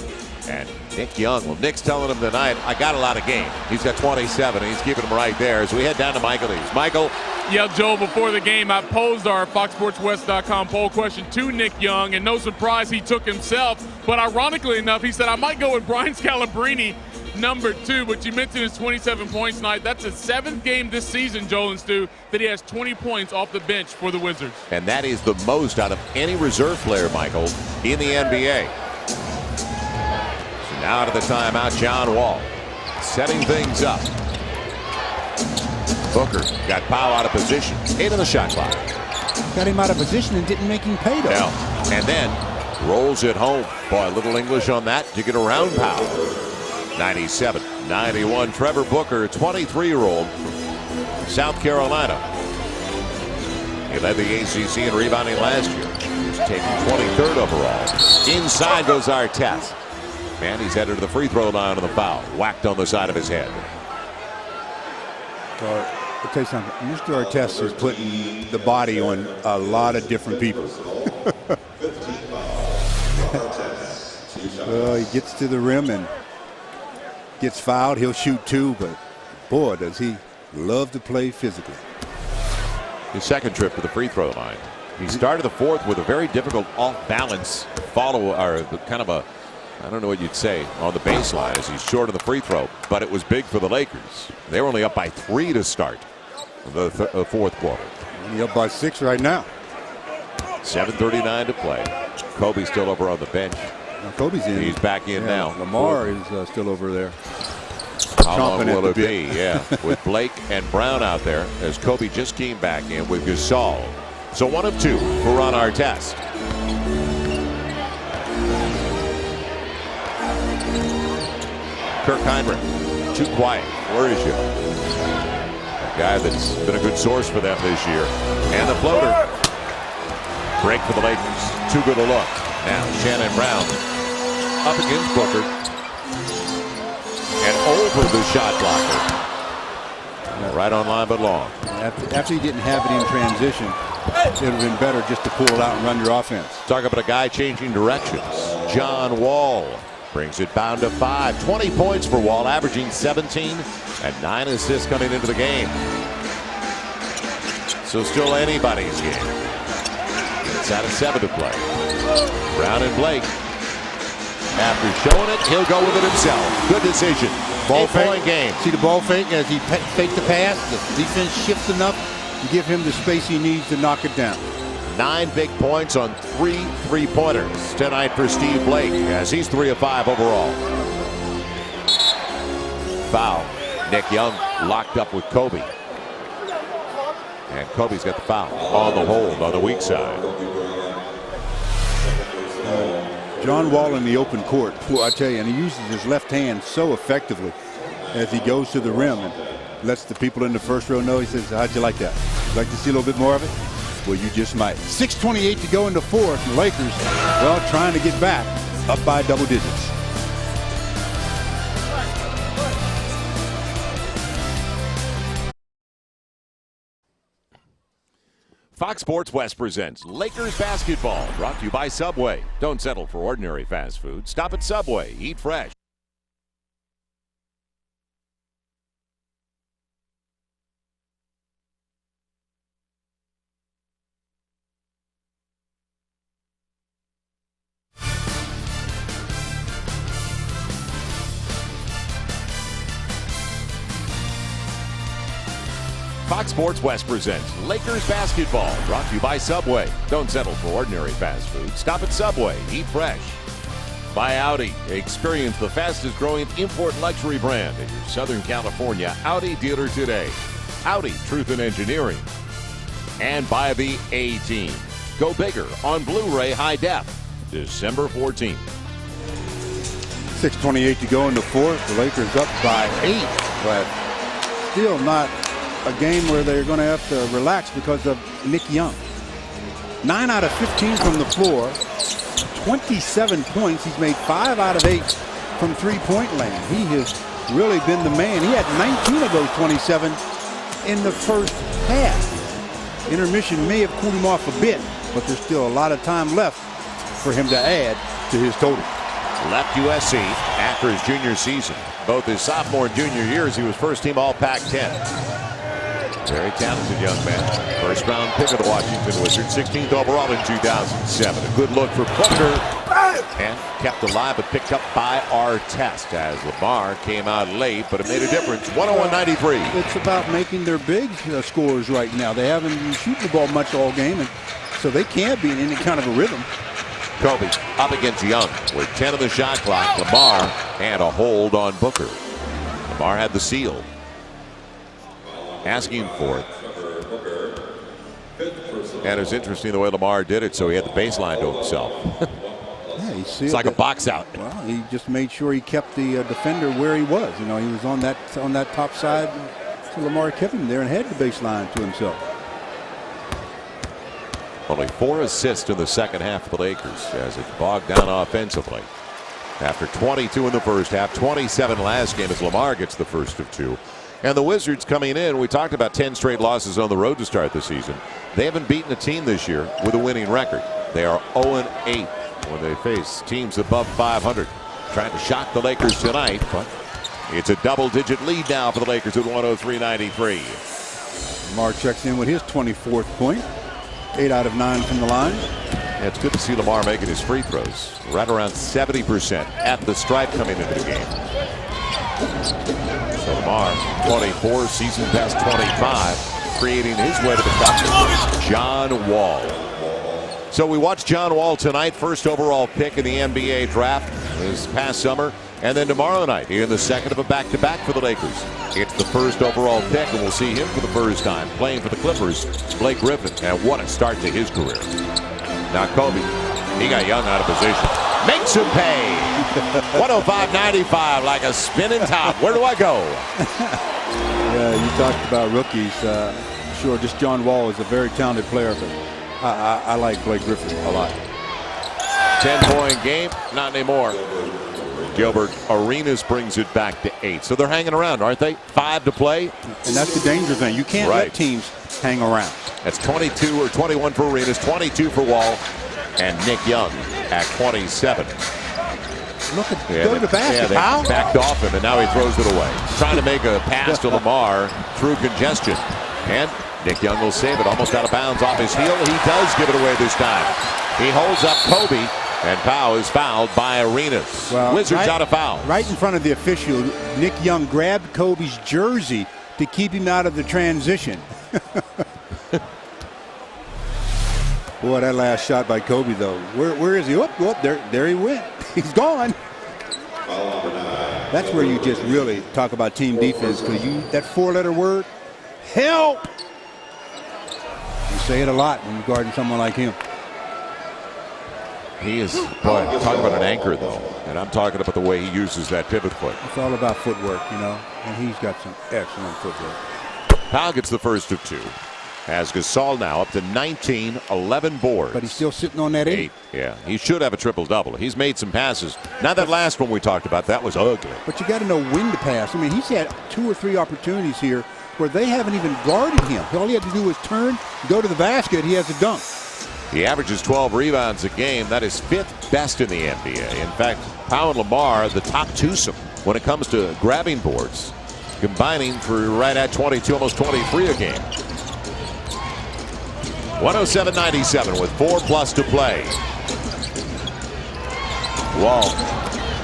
and Nick Young. Well, Nick's telling him tonight, I got a lot of game. He's got 27, and he's keeping him right there as we head down to Michael East. Michael. Yeah, Joe, before the game, I posed our FoxSportsWest.com poll question to Nick Young, and no surprise he took himself. But ironically enough, he said, I might go with Brian Scalabrine, number 2. But you mentioned his 27 points tonight. That's his 7th game this season, Joel and Stu, that he has 20 points off the bench for the Wizards. And that is the most out of any reserve player, Michael, in the NBA. So now to the timeout, John Wall setting things up. Booker got Powell out of position. 8 on the shot clock. Got him out of position and didn't make him pay, though. No. And then rolls it home. Boy, a little English on that to get around Powell. 97-91. Trevor Booker, 23-year-old from South Carolina. He led the ACC in rebounding last year. He's taken 23rd overall. Inside goes Artest. And he's headed to the free throw line on the foul. Whacked on the side of his head. I'll tell you something. Mr. Artest is putting the body on a lot of different people. Well, he gets to the rim and gets fouled. He'll shoot 2, but boy, does he love to play physically. His second trip to the free throw line. He started the fourth with a very difficult off-balance follow, or kind of a, I don't know what you'd say, on the baseline as he's short of the free throw, but it was big for the Lakers. They were only up by 3 to start the fourth quarter. Only up by 6 right now. 7:39 to play. Kobe's still over on the bench. Now Kobe's in. He's back in now. Lamar is still over there. How long will it be? Yeah, with Blake and Brown out there as Kobe just came back in with Gasol. So 1 of 2 for Ron Artest. Kirk Heinrich, too quiet. Where is you? A guy that's been a good source for them this year. And the floater. Break for the Lakers. Too good a look. Now Shannon Brown up against Booker. And over the shot blocker. Right on line but long. After you didn't have it in transition, it would have been better just to pull it out and run your offense. Talk about a guy changing directions. John Wall brings it down to 5. 20 points for Wall, averaging 17 and 9 assists coming into the game. So still anybody's game. It's out of 7 to play. Brown and Blake. After showing it, he'll go with it himself. Good decision. Ball fake game. See the ball fake as he faked the pass. The defense shifts enough to give him the space he needs to knock it down. 9 big points on 3 3-pointers tonight for Steve Blake as he's 3 of 5 overall. Foul. Nick Young locked up with Kobe. And Kobe's got the foul on the hold on the weak side. John Wall in the open court, I tell you, and he uses his left hand so effectively as he goes to the rim and lets the people in the first row know. He says, how'd you like that? Like to see a little bit more of it? Well, you just might. 6:28 to go in the fourth. The Lakers, well, trying to get back up by double digits. Fox Sports West presents Lakers basketball, brought to you by Subway. Don't settle for ordinary fast food. Stop at Subway. Eat fresh. Fox Sports West presents Lakers basketball, brought to you by Subway. Don't settle for ordinary fast food. Stop at Subway. Eat fresh. By Audi. Experience the fastest growing import luxury brand in your Southern California Audi dealer today. Audi, truth in engineering. And by the A-Team. Go bigger on Blu-ray high def. December 14th. 6:28 to go in the fourth. The Lakers up by 8, but still not a game where they're going to have to relax because of Nick Young. 9 out of 15 from the floor, 27 points. He's made 5 out of 8 from three-point land. He has really been the man. He had 19 of those 27 in the first half. Intermission may have cooled him off a bit, but there's still a lot of time left for him to add to his total. Left USC after his junior season. Both his sophomore and junior years, he was first team All Pac-10. Very talented young man. First round pick of the Washington Wizards, 16th overall in 2007. A good look for Booker. And kept alive but picked up by Artest as Lamar came out late, but it made a difference. 101-93. It's about making their big scores right now. They haven't been shooting the ball much all game, and so they can't be in any kind of a rhythm. Kobe up against Young with 10 on the shot clock. Lamar and a hold on Booker. Lamar had the seal. Asking for it. And it's interesting the way Lamar did it, so he had the baseline to himself. Yeah, it's like a box out. Well, he just made sure he kept the defender where he was. You know, he was on that top side. So Lamar kept him there and had the baseline to himself. Only 4 assists in the second half of the Lakers as it's bogged down offensively. After 22 in the first half, 27 last game as Lamar gets the first of 2. And the Wizards coming in, we talked about 10 straight losses on the road to start the season. They haven't beaten a team this year with a winning record. They are 0-8 when they face teams above 500. Trying to shock the Lakers tonight, but it's a double-digit lead now for the Lakers at 103-93. Lamar checks in with his 24th point. 8 out of 9 from the line. Yeah, it's good to see Lamar making his free throws. Right around 70% at the stripe coming into the game. So Lamar, 24, season best 25, creating his way to the cup. John Wall. So we watched John Wall tonight, first overall pick in the NBA draft this past summer. And then tomorrow night, in the second of a back-to-back for the Lakers. It's the first overall pick, and we'll see him for the first time playing for the Clippers, Blake Griffin. And what a start to his career. Now Kobe, he got Young out of position. Makes him pay. 105-95 like a spinning top. Where do I go? Yeah, you talked about rookies. Sure, just John Wall is a very talented player, but I like Blake Griffin a lot. 10-point game, not anymore. Gilbertarenas brings it back to 8. So they're hanging around, aren't they? 5 to play. And that's the danger thing. You can't let teams hang around. That's 22 or 21 for Arenas, 22 for Wall, and Nick Young at 27. Look at go to the basket. They backed off him, and now he throws it away. Trying to make a pass to Lamar through congestion. And Nick Young will save it. Almost out of bounds off his heel. He does give it away this time. He holds up Kobe. And Powell is fouled by Arenas. Well, Wizards out of foul. Right in front of the official, Nick Young grabbed Kobe's jersey to keep him out of the transition. Boy, that last shot by Kobe, though. Where is he? Oh, there he went. He's gone. That's where you just really talk about team defense, because that 4-letter word, help. You say it a lot when you're guarding someone like him. He is, boy, talk about an anchor, though. And I'm talking about the way he uses that pivot foot. It's all about footwork, you know, and he's got some excellent footwork. Powell gets the first of 2. Has Gasol now up to 19, 11 boards. But he's still sitting on that 8. Yeah, he should have a triple-double. He's made some passes. Not that last one we talked about. That was ugly. But you got to know when to pass. I mean, he's had 2 or 3 opportunities here where they haven't even guarded him. All he had to do was turn, go to the basket. He has a dunk. He averages 12 rebounds a game. That is 5th best in the NBA. In fact, Powell and Lamar, the top twosome when it comes to grabbing boards, combining for right at 22, almost 23 a game. 107-97 with 4+ to play. Wall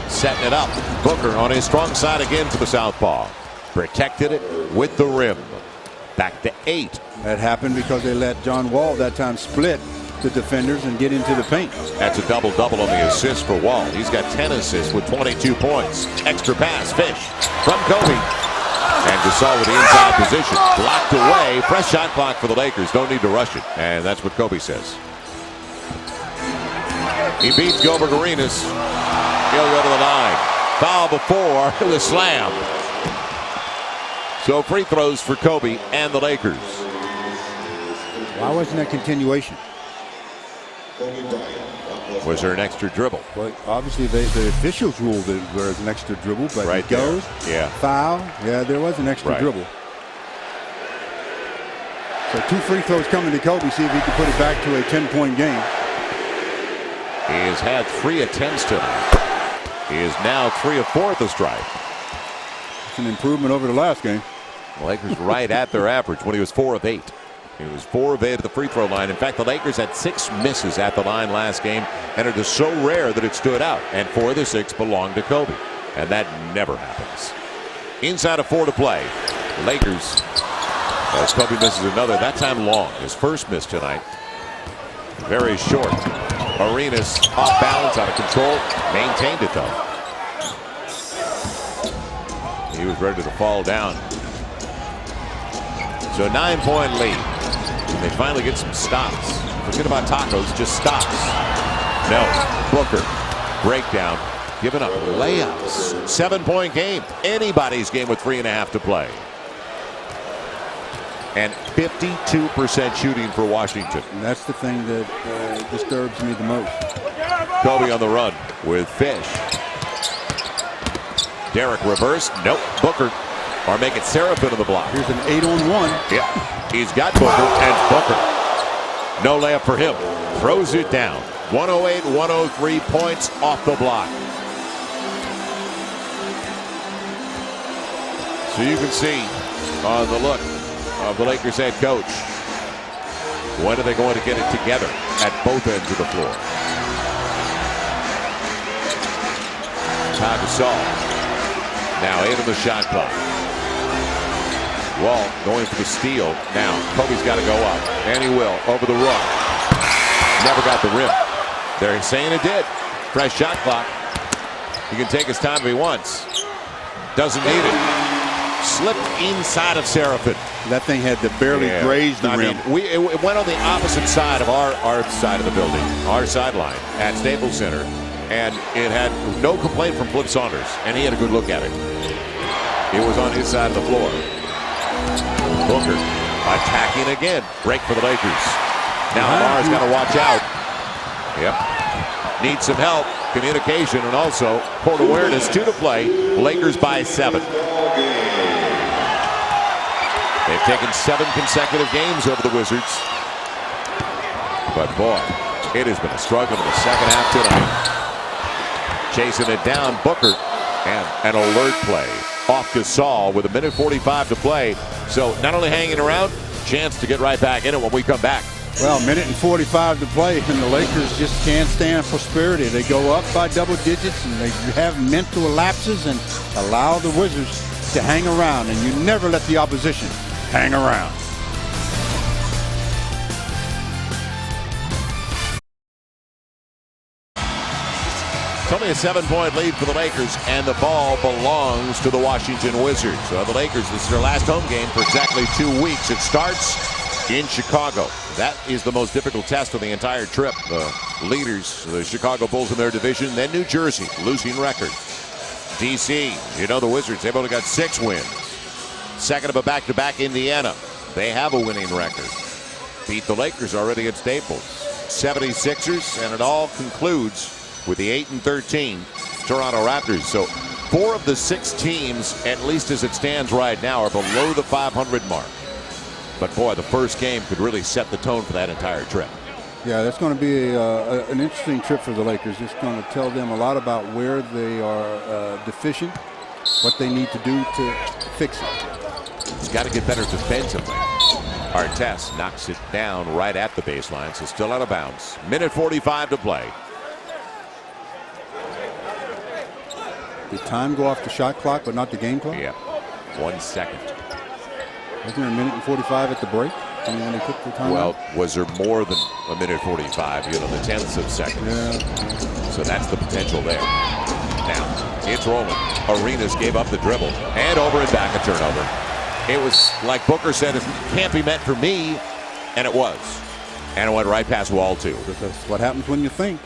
setting it up. Booker on his strong side again for the southpaw. Protected it with the rim. Back to 8. That happened because they let John Wall that time split the defenders and get into the paint. That's a double-double on the assist for Wall. He's got 10 assists with 22 points. Extra pass, Fish from Kobe. And Gasol with the inside position. Blocked away. Fresh shot clock for the Lakers. Don't need to rush it. And that's what Kobe says. He beats Gilbertarenas. He'll go to the line. Foul before the slam. So free throws for Kobe and the Lakers. Why wasn't that continuation? Was there an extra dribble? Well, obviously the officials ruled that there was an extra dribble, but right it goes. Yeah. Foul. Yeah, there was an extra dribble. So 2 free throws coming to Kobe. See if he can put it back to a 10-point game. He has had 3 attempts tonight. He is now 3 of 4 at the stripe. It's an improvement over the last game. The Lakers right at their average when he was 4 of 8. He was 4 of 8 at the free throw line. In fact, the Lakers had 6 misses at the line last game, and it is so rare that it stood out. And 4 of the 6 belonged to Kobe, and that never happens. Inside of 4 to play. The Lakers, as Kobe misses another, that time long. His first miss tonight. Very short. Arenas off balance, out of control. Maintained it though. He was ready to fall down. So a 9-point lead. And they finally get some stops. Forget about tacos, just stops. No. Booker. Breakdown. Giving up layups. 7-point game. Anybody's game with 3.5 to play. And 52% shooting for Washington. And that's the thing that disturbs me the most. Kobe on the run with Fish. Derek reverse. Nope. Booker. Or make it Seraphin on the block. Here's an 8-on-1. Yeah. He's got Booker and Booker. No layup for him. Throws it down. 108-103 points off the block. So you can see on the look of the Lakers head coach. When are they going to get it together at both ends of the floor? Paugasol. Now 8 on the shot clock. Wall going for the steal. Now Kobe's got to go up. And he will. Over the run. Never got the rim. They're saying it did. Fresh shot clock. He can take his time if he wants. Doesn't need it. Slipped inside of Seraphin. That thing had to barely graze the rim. It went on the opposite side of our side of the building, our sideline at Staples Center, and it had no complaint from Flip Saunders, and he had a good look at it. It was on his side of the floor. Booker attacking again. Break for the Lakers. Now Lamar's got to watch out. Yep. Needs some help, communication, and also court awareness. 2 to play. Lakers by 7. They've taken 7 consecutive games over the Wizards. But boy, it has been a struggle in the second half tonight. Chasing it down, Booker, and an alert play off Gasol with 1:45 to play. So not only hanging around, chance to get right back in it when we come back. Well, 1:45 to play, and the Lakers just can't stand prosperity. They go up by double digits, and they have mental lapses and allow the Wizards to hang around. And you never let the opposition hang around. It's only a 7-point lead for the Lakers, and the ball belongs to the Washington Wizards. So the Lakers, this is their last home game for exactly 2 weeks. It starts in Chicago. That is the most difficult test of the entire trip. The leaders, the Chicago Bulls in their division, then New Jersey, losing record. DC, you know the Wizards, they've only got 6 wins. Second of a back-to-back Indiana. They have a winning record. Beat the Lakers already at Staples. 76ers, and it all concludes with the 8-13 Toronto Raptors. So 4 of the 6 teams, at least as it stands right now, are below the 500 mark. But boy, the first game could really set the tone for that entire trip. Yeah, that's going to be an interesting trip for the Lakers. It's going to tell them a lot about where they are deficient, what they need to do to fix it. He's got to get better defensively. Artest knocks it down right at the baseline, so still out of bounds. 1:45 to play. Did time go off the shot clock, but not the game clock? Yeah, 1 second. Wasn't there 1:45 at the break? I mean, when they took the time Well, out? was there more than 1:45? You know, the tenths of seconds. Yeah. So that's the potential there. Now, it's rolling. Arenas gave up the dribble. And over and back, a turnover. It was, like Booker said, it can't be meant for me. And it was. And it went right past Wall, too. That's what happens when you think,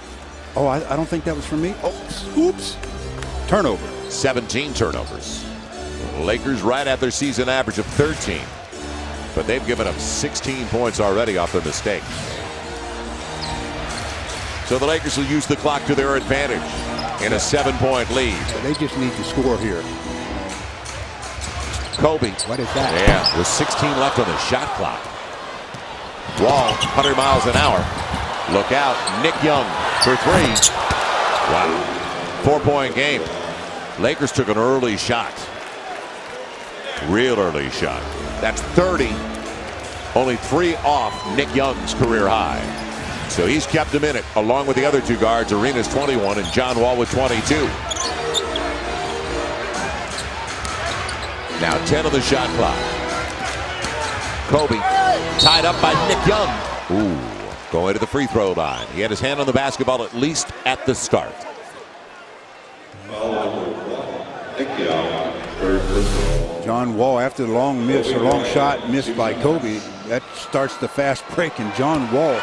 oh, I don't think that was for me. Oh, oops. Turnover. 17 turnovers. The Lakers right at their season average of 13. But they've given up 16 points already off their mistakes. So the Lakers will use the clock to their advantage in a 7-point lead. They just need to score here. Kobe. What is that? Yeah, with 16 left on the shot clock. Wall, 100 miles an hour. Look out, Nick Young for 3. Wow, 4-point game. Lakers took an early shot. Real early shot. That's 30. Only 3 off Nick Young's career high. So he's kept him in it, along with the other 2 guards, Arenas 21 and John Wall with 22. Now 10 on the shot clock. Kobe tied up by Nick Young. Ooh, going to the free throw line. He had his hand on the basketball at least at the start. John Wall, after the long miss or long shot missed by Kobe, that starts the fast break, and John Wall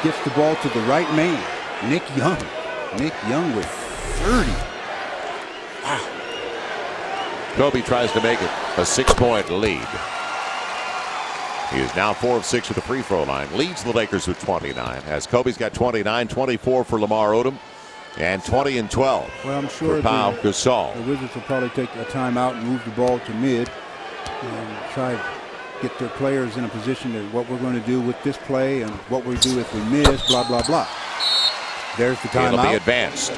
gets the ball to the right man, Nick Young. Nick Young with 30. Wow. Kobe tries to make it a 6-point lead. He is now 4 of 6 at the free throw line. Leads the Lakers with 29. As Kobe's got 29, 24 for Lamar Odom, and 20 and 12 well, I'm sure for Pau Gasol. The Wizards will probably take a timeout and move the ball to mid and try to get their players in a position to what we're going to do with this play and what we do if we miss, blah, blah, blah. There's the timeout. It'll be advanced.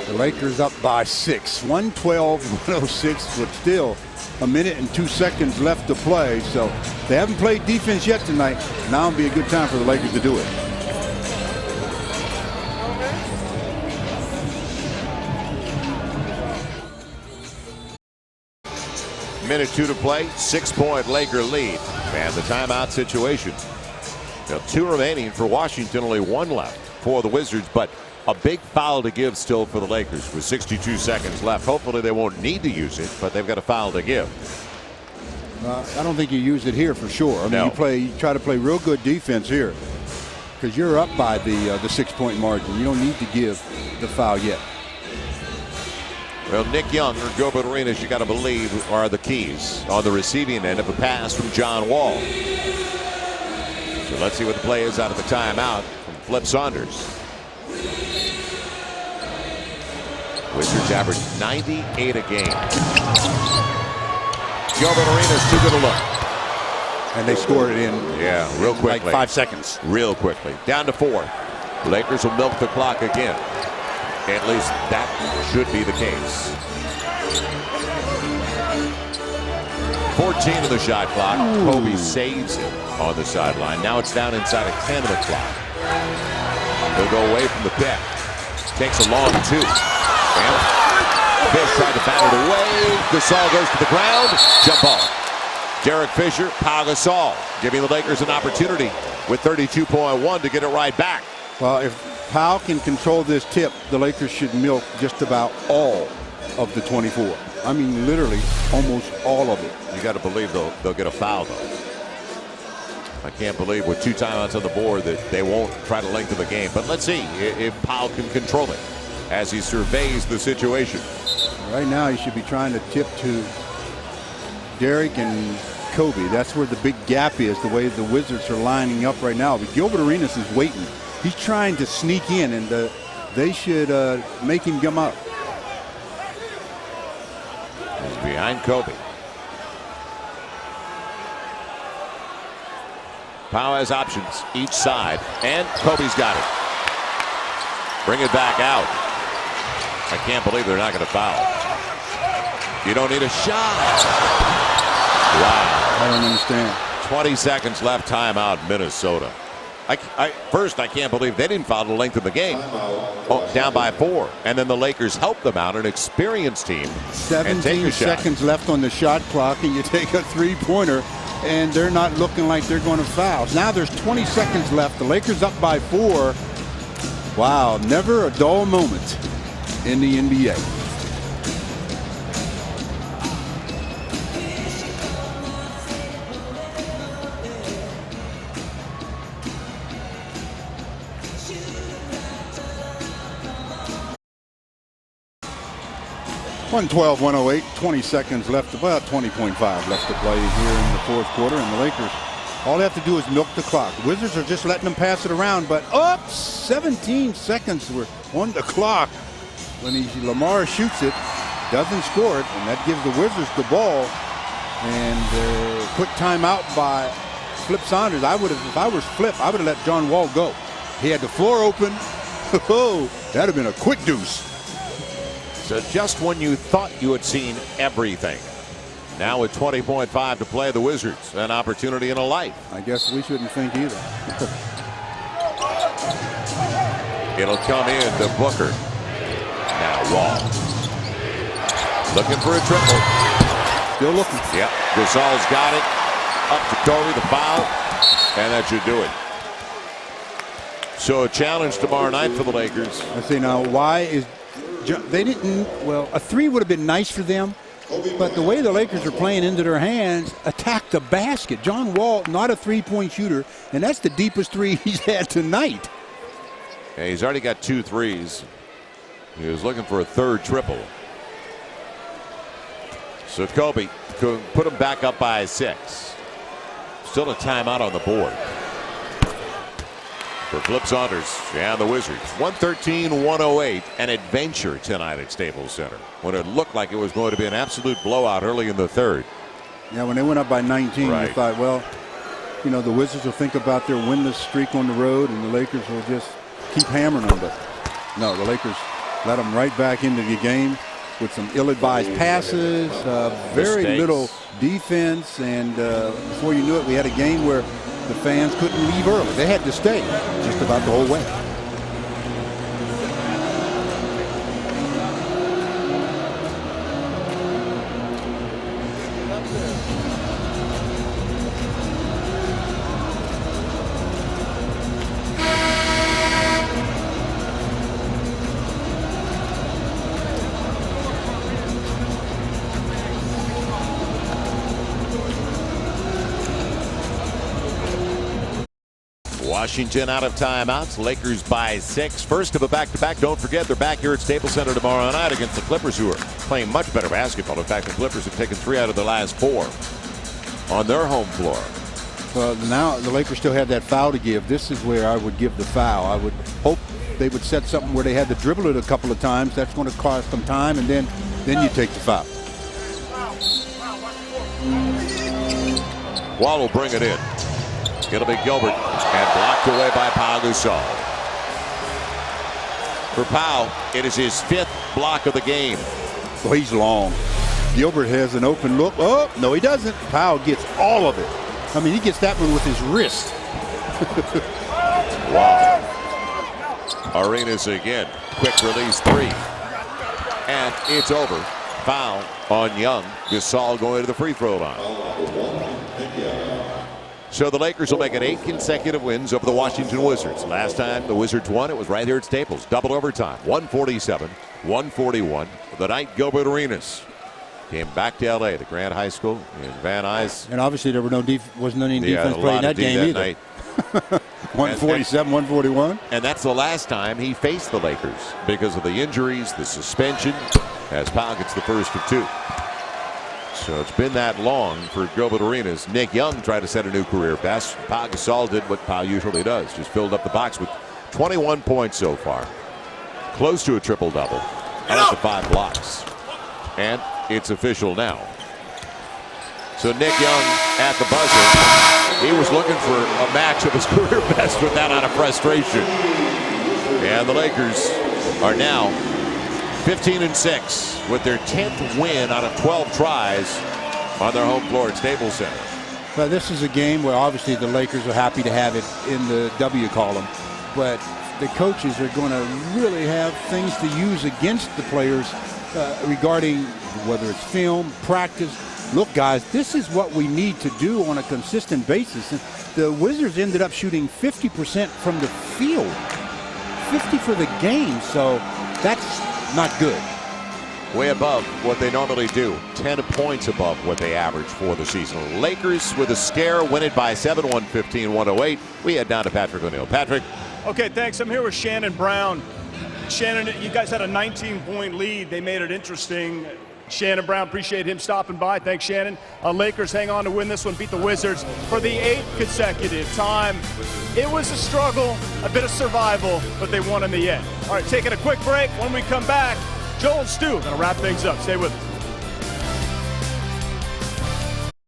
The Lakers up by 6. 112-106 with still a minute and 2 seconds left to play. So they haven't played defense yet tonight. Now would be a good time for the Lakers to do it. Minute 2 to play, 6-point Laker lead. And the timeout situation. Now 2 remaining for Washington, only 1 left for the Wizards, but a big foul to give still for the Lakers with 62 seconds left. Hopefully they won't need to use it, but they've got a foul to give. I don't think you use it here for sure. I mean, you try to play real good defense here because you're up by the 6-point margin. You don't need to give the foul yet. Well, Nick Young or Gilbertarenas, you got to believe, are the keys on the receiving end of a pass from John Wall. So let's see what the play is out of the timeout from Flip Saunders. Wizards average 98 a game. Gilbertarenas too good a look. And they scored it in real quickly. Like 5 seconds. Real quickly. Down to 4. Lakers will milk the clock again. At least that should be the case. 14 of the shot clock. Ooh. Kobe saves it on the sideline. Now it's down inside of 10 of the clock. He'll go away from the pick. Takes a long 2. And Fish tried to bat it away. Gasol goes to the ground. Jump ball. Derek Fisher, Paugasol, giving the Lakers an opportunity with 32.1 to get it right back. Well, if Pau can control this tip, the Lakers should milk just about all of the 24. I mean, literally almost all of it. You got to believe they'll get a foul, though. I can't believe with 2 timeouts on the board that they won't try to lengthen the game. But let's see if Pau can control it as he surveys the situation. Right now, he should be trying to tip to Derek and Kobe. That's where the big gap is, the way the Wizards are lining up right now. But Gilbertarenas is waiting. He's trying to sneak in, and they should make him come up. He's behind Kobe. Pau has options each side, and Kobe's got it. Bring it back out. I can't believe they're not going to foul. You don't need a shot. Wow. I don't understand. 20 seconds left, timeout, Minnesota. First, I can't believe they didn't foul the length of the game. Oh, down by 4. And then the Lakers helped them out, an experienced team. 17 seconds left on the shot clock, and you take a 3-pointer, and they're not looking like they're going to foul. Now there's 20 seconds left. The Lakers up by 4. Wow, never a dull moment in the NBA. $112-108, 20 seconds left, about 20.5 left to play here in the 4th quarter, and the Lakers All they have to do is milk the clock. Wizards are just letting them pass it around, but 17 seconds were on the clock when Lamar shoots it, doesn't score it, and that gives the Wizards the ball. And quick timeout by Flip Saunders. If I was Flip, I would have let John Wall go. He had the floor open. Oh, that'd have been a quick deuce. So just when you thought you had seen everything, now with 20.5 to play, the Wizards, an opportunity in a life. I guess we shouldn't think either. It'll come in to Booker. Now Wall. Looking for a triple. Still looking. Yep. Gasol's got it. Up to Kobe, the foul. And that should do it. So a challenge tomorrow night for the Lakers. I say now, why is they didn't? Well, a three would have been nice for them, but the way the Lakers are playing into their hands, attack the basket. John Wall, not a three-point shooter, and that's the deepest three he's had tonight. Yeah, he's already got 2 threes. He was looking for a third triple. So Kobe could put him back up by 6. Still a timeout on the board for Flip Saunders and the Wizards. 113-108, an adventure tonight at Staples Center when it looked like it was going to be an absolute blowout early in the third. Yeah, when they went up by 19, right. I thought, well, you know, the Wizards will think about their winless streak on the road, and the Lakers will just keep hammering them. But no, the Lakers let them right back into the game with some ill-advised passes, very little defense, and before you knew it, we had a game where the fans couldn't leave early. They had to stay just about the whole way. Washington out of timeouts. Lakers by 6. First of a back-to-back. Don't forget they're back here at Staples Center tomorrow night against the Clippers, who are playing much better basketball. In fact, the Clippers have taken 3 out of the last 4 on their home floor. Well, now the Lakers still have that foul to give. This is where I would give the foul. I would hope they would set something where they had to dribble it a couple of times. That's going to cost them time, and then you take the foul. Wall will bring it in. It'll be Gilbert, and blocked away by paugasol. For Pau, it is his 5th block of the game. Well, he's long. Gilbert has an open look. Oh, no, he doesn't. Pau gets all of it. I mean, he gets that one with his wrist. Wow. Arenas again. Quick release 3. And it's over. Foul on Young. Gasol going to the free throw line. So the Lakers will make it 8 consecutive wins over the Washington Wizards. Last time the Wizards won, it was right here at Staples. Double overtime. 147-141. The night Gilbertarenas came back to L.A., the Grant High School in Van Nuys. And obviously there wasn't any defense playing that game either. Night. 147-141. And that's the last time he faced the Lakers because of the injuries, the suspension, as Pau gets the first of 2. So it's been that long for Gilbertarenas. Nick Young tried to set a new career best. Paugasol did what Pau usually does, just filled up the box with 21 points so far. Close to a triple-double. And up to 5 blocks. And it's official now. So Nick Young at the buzzer. He was looking for a match of his career best with that out of frustration. And the Lakers are now 15-6 with their 10th win out of 12 tries on their home floor at Staples Center. Well, this is a game where obviously the Lakers are happy to have it in the W column, but the coaches are going to really have things to use against the players regarding whether it's film, practice. Look, guys, this is what we need to do on a consistent basis. And the Wizards ended up shooting 50% from the field, 50 for the game, so that's not good. Way above what they normally do. 10 points above what they average for the season. Lakers with a scare, win it by 7, 115-108. We head down to Patrick O'Neill. Patrick. Okay, thanks. I'm here with Shannon Brown. Shannon, you guys had a 19-point lead. They made it interesting. Shannon Brown, appreciate him stopping by. Thanks, Shannon. Lakers hang on to win this one, beat the Wizards for the 8th consecutive time. It was a struggle, a bit of survival, but they won in the end. All right, taking a quick break. When we come back, Joel and Stu are going to wrap things up. Stay with us.